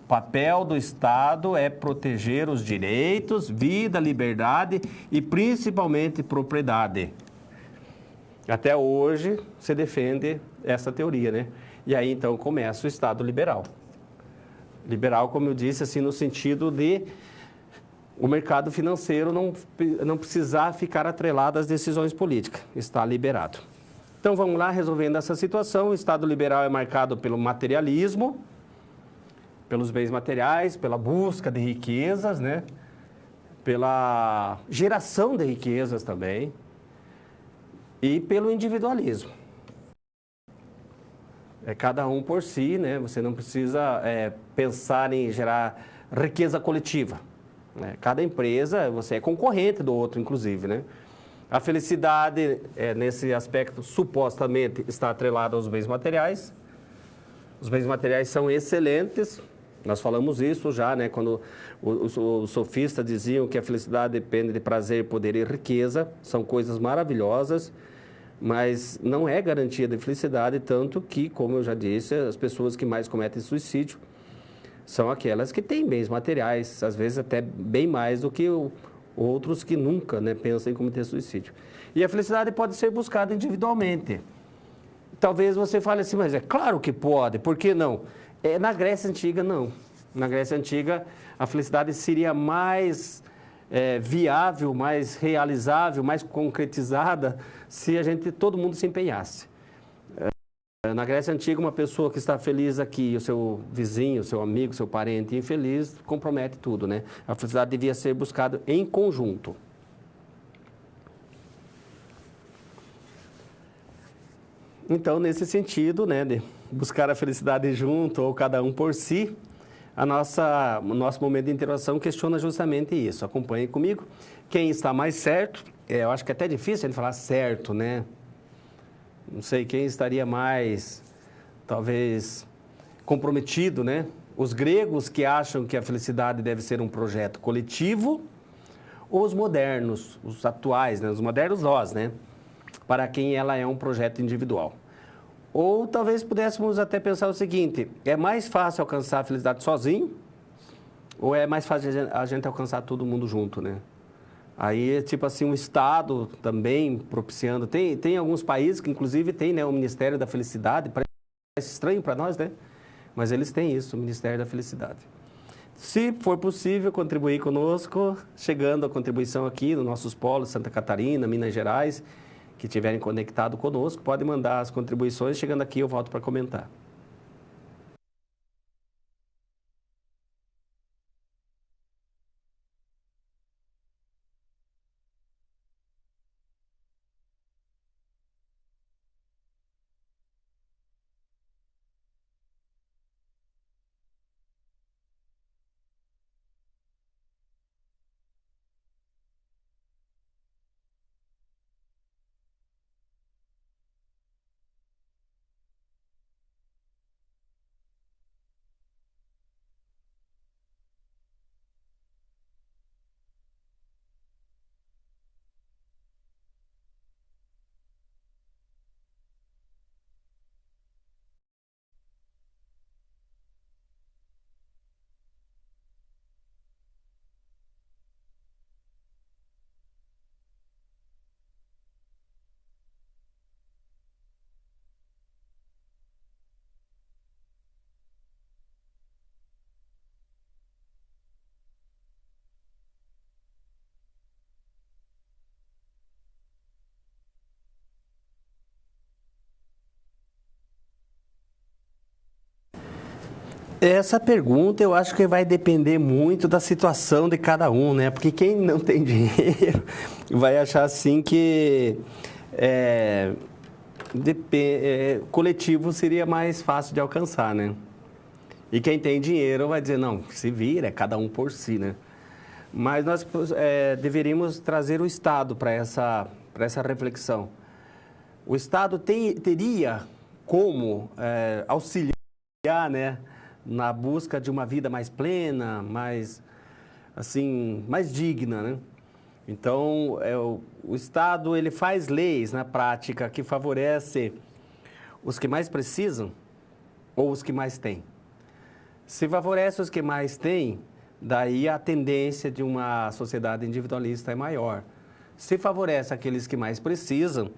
Speaker 1: O papel do Estado é proteger os direitos, vida, liberdade e principalmente propriedade. Até hoje se defende essa teoria, né? E aí então começa o Estado liberal. Liberal, como eu disse, assim, no sentido de o mercado financeiro não precisar ficar atrelado às decisões políticas. Está liberado. Então vamos lá, resolvendo essa situação. O Estado liberal é marcado pelo materialismo, pelos bens materiais, pela busca de riquezas, né? Pela geração de riquezas também e pelo individualismo. É cada um por si, né? Você não precisa pensar em gerar riqueza coletiva. Né? Cada empresa, você é concorrente do outro, inclusive, né? A felicidade, nesse aspecto, supostamente está atrelada aos bens materiais. Os bens materiais são excelentes. Nós falamos isso já, né? Quando os sofistas diziam que a felicidade depende de prazer, poder e riqueza. São coisas maravilhosas, mas não é garantia de felicidade, tanto que, como eu já disse, as pessoas que mais cometem suicídio são aquelas que têm bens materiais, às vezes até bem mais do que outros que nunca, né, pensam em cometer suicídio. E a felicidade pode ser buscada individualmente. Talvez você fale assim, mas é claro que pode, por que não? Na Grécia Antiga, não. Na Grécia Antiga, a felicidade seria mais viável, mais realizável, mais concretizada se todo mundo se empenhasse. Na Grécia Antiga, uma pessoa que está feliz aqui, o seu vizinho, o seu amigo, o seu parente infeliz, compromete tudo, né? A felicidade devia ser buscada em conjunto. Então, nesse sentido, né, de buscar a felicidade junto ou cada um por si, o nosso momento de interação questiona justamente isso. Acompanhe comigo. Quem está mais certo, eu acho que é até difícil ele falar certo, né? Não sei quem estaria mais, talvez, comprometido, né? Os gregos que acham que a felicidade deve ser um projeto coletivo, ou os modernos, os atuais, né? Os modernos nós, né? Para quem ela é um projeto individual. Ou talvez pudéssemos até pensar o seguinte, é mais fácil alcançar a felicidade sozinho, ou é mais fácil a gente alcançar todo mundo junto, né? Aí, tipo assim, um Estado também propiciando. Tem alguns países que, inclusive, tem, né, o Ministério da Felicidade. Parece estranho para nós, né? Mas eles têm isso, o Ministério da Felicidade. Se for possível, contribuir conosco, chegando a contribuição aqui nos nossos polos, Santa Catarina, Minas Gerais, que estiverem conectados conosco, podem mandar as contribuições. Chegando aqui, eu volto para comentar. Essa pergunta eu acho que vai depender muito da situação de cada um, né? Porque quem não tem dinheiro vai achar assim que coletivo seria mais fácil de alcançar, né? E quem tem dinheiro vai dizer, não, se vira, é cada um por si, né? Mas nós deveríamos trazer o Estado para essa reflexão. O Estado teria como auxiliar, né, na busca de uma vida mais plena, mais digna, né? Então, o Estado ele faz leis na prática que favorecem os que mais precisam ou os que mais têm. Se favorece os que mais têm, daí a tendência de uma sociedade individualista é maior. Se favorece aqueles que mais precisam,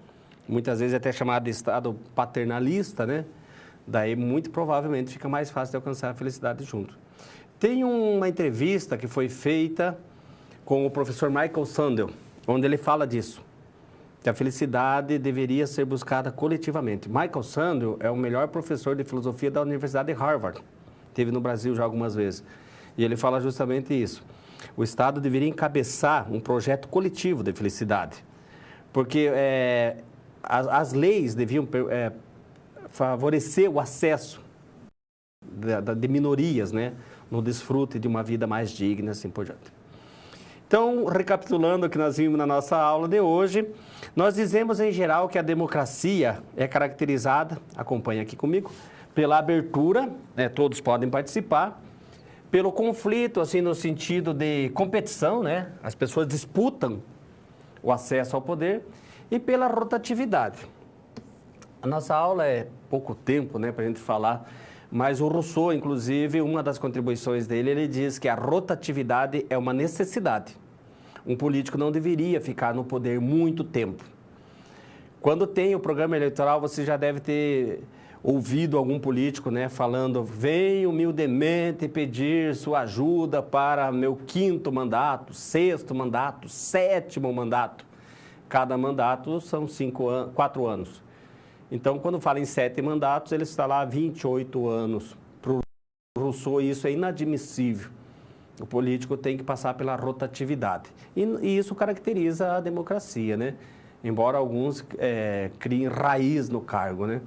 Speaker 1: muitas vezes é até chamado de Estado paternalista, né? Daí, muito provavelmente, fica mais fácil de alcançar a felicidade junto. Tem uma entrevista que foi feita com o professor Michael Sandel, onde ele fala disso, que a felicidade deveria ser buscada coletivamente. Michael Sandel é o melhor professor de filosofia da Universidade de Harvard, esteve no Brasil já algumas vezes, e ele fala justamente isso. O Estado deveria encabeçar um projeto coletivo de felicidade, porque as leis deviam favorecer o acesso de minorias, né, no desfrute de uma vida mais digna, assim por diante. Então, recapitulando o que nós vimos na nossa aula de hoje, nós dizemos em geral que a democracia é caracterizada, acompanha aqui comigo, pela abertura, né, todos podem participar, pelo conflito, assim, no sentido de competição, né, as pessoas disputam o acesso ao poder, e pela rotatividade. A nossa aula é pouco tempo, né, para a gente falar, mas o Rousseau, inclusive, uma das contribuições dele, ele diz que a rotatividade é uma necessidade. Um político não deveria ficar no poder muito tempo. Quando tem o programa eleitoral, você já deve ter ouvido algum político, né, falando: venho humildemente pedir sua ajuda para meu 5º mandato, 6º mandato, 7º mandato. Cada mandato são 4 anos. Então, quando fala em 7 mandatos, ele está lá há 28 anos. Para o Rousseau, isso é inadmissível. O político tem que passar pela rotatividade. E isso caracteriza a democracia, né? Embora alguns criem raiz no cargo, né?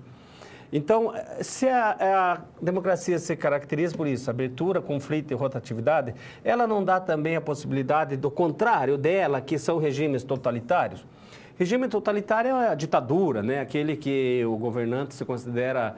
Speaker 1: Então, se a democracia se caracteriza por isso, abertura, conflito e rotatividade, ela não dá também a possibilidade do contrário dela, que são regimes totalitários? Regime totalitário é a ditadura, né? Aquele que o governante se considera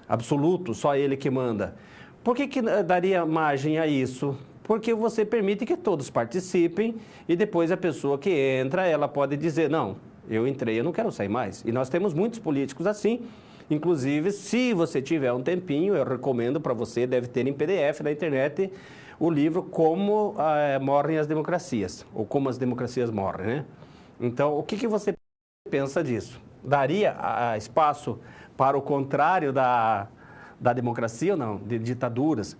Speaker 1: absoluto, só ele que manda. Por que daria margem a isso? Porque você permite que todos participem e depois a pessoa que entra, ela pode dizer, não, eu entrei, eu não quero sair mais. E nós temos muitos políticos assim. Inclusive, se você tiver um tempinho, eu recomendo para você, deve ter em PDF na internet, o livro Como Morrem as Democracias, ou Como as Democracias Morrem, né? Então, o que você pensa disso? Daria espaço para o contrário da democracia ou não? De ditaduras?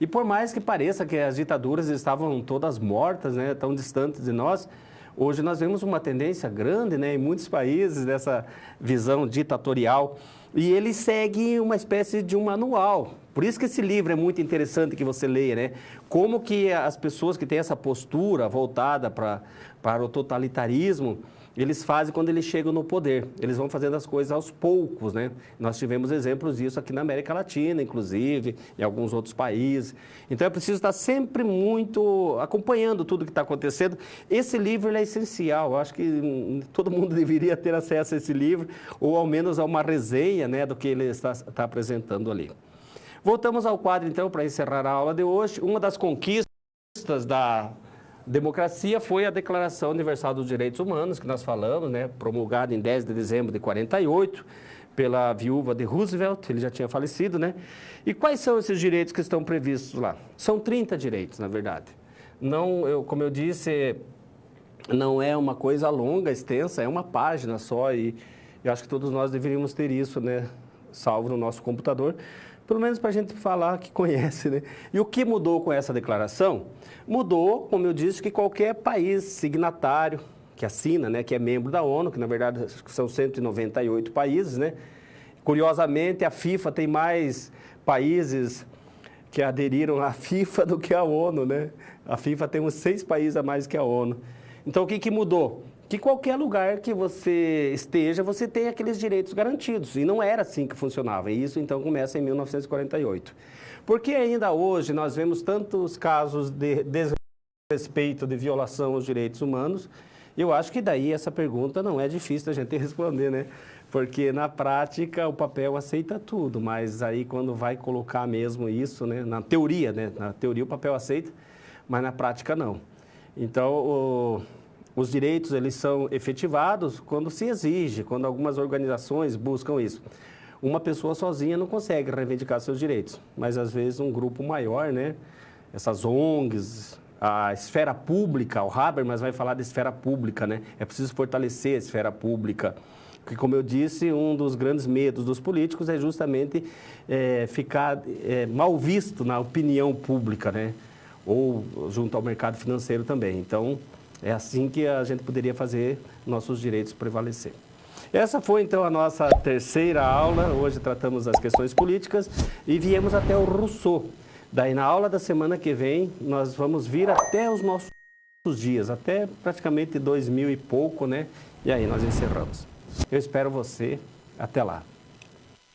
Speaker 1: E por mais que pareça que as ditaduras estavam todas mortas, né, tão distantes de nós, hoje nós vemos uma tendência grande, né, em muitos países dessa visão ditatorial. E ele segue uma espécie de um manual. Por isso que esse livro é muito interessante que você leia, né? Como que as pessoas que têm essa postura voltada para o totalitarismo, eles fazem quando eles chegam no poder. Eles vão fazendo as coisas aos poucos, né? Nós tivemos exemplos disso aqui na América Latina, inclusive, em alguns outros países. Então, é preciso estar sempre muito acompanhando tudo que está acontecendo. Esse livro ele é essencial. Eu acho que todo mundo deveria ter acesso a esse livro, ou ao menos a uma resenha, né, do que ele está apresentando ali. Voltamos ao quadro, então, para encerrar a aula de hoje. Uma das conquistas da democracia foi a Declaração Universal dos Direitos Humanos, que nós falamos, né, promulgada em 10 de dezembro de 48, pela viúva de Roosevelt, ele já tinha falecido, né? E quais são esses direitos que estão previstos lá? São 30 direitos, na verdade. Não, como eu disse, não é uma coisa longa, extensa, é uma página só, e eu acho que todos nós deveríamos ter isso, né, salvo no nosso computador, pelo menos para a gente falar que conhece, né? E o que mudou com essa declaração? Mudou, como eu disse, que qualquer país signatário que assina, né, que é membro da ONU, que na verdade são 198 países, né? Curiosamente, a FIFA tem mais países que aderiram à FIFA do que à ONU, né? A FIFA tem uns 6 países a mais que a ONU. Então, o que mudou? Que qualquer lugar que você esteja, você tem aqueles direitos garantidos. E não era assim que funcionava. E isso, então, começa em 1948. Por que ainda hoje nós vemos tantos casos de desrespeito, de violação aos direitos humanos? Eu acho que daí essa pergunta não é difícil da gente responder, né? Porque na prática o papel aceita tudo, mas aí quando vai colocar mesmo isso, né? Na teoria, né? Na teoria o papel aceita, mas na prática não. Então, os direitos, eles são efetivados quando se exige, quando algumas organizações buscam isso. Uma pessoa sozinha não consegue reivindicar seus direitos, mas às vezes um grupo maior, né? Essas ONGs, a esfera pública, o Habermas vai falar de esfera pública, né? É preciso fortalecer a esfera pública, porque, como eu disse, um dos grandes medos dos políticos é justamente ficar mal visto na opinião pública, né? Ou junto ao mercado financeiro também. Então, é assim que a gente poderia fazer nossos direitos prevalecer. Essa foi, então, a nossa terceira aula. Hoje tratamos das questões políticas e viemos até o Rousseau. Daí, na aula da semana que vem, nós vamos vir até os nossos dias, até praticamente 2000 e pouco, né? E aí nós encerramos. Eu espero você. Até lá.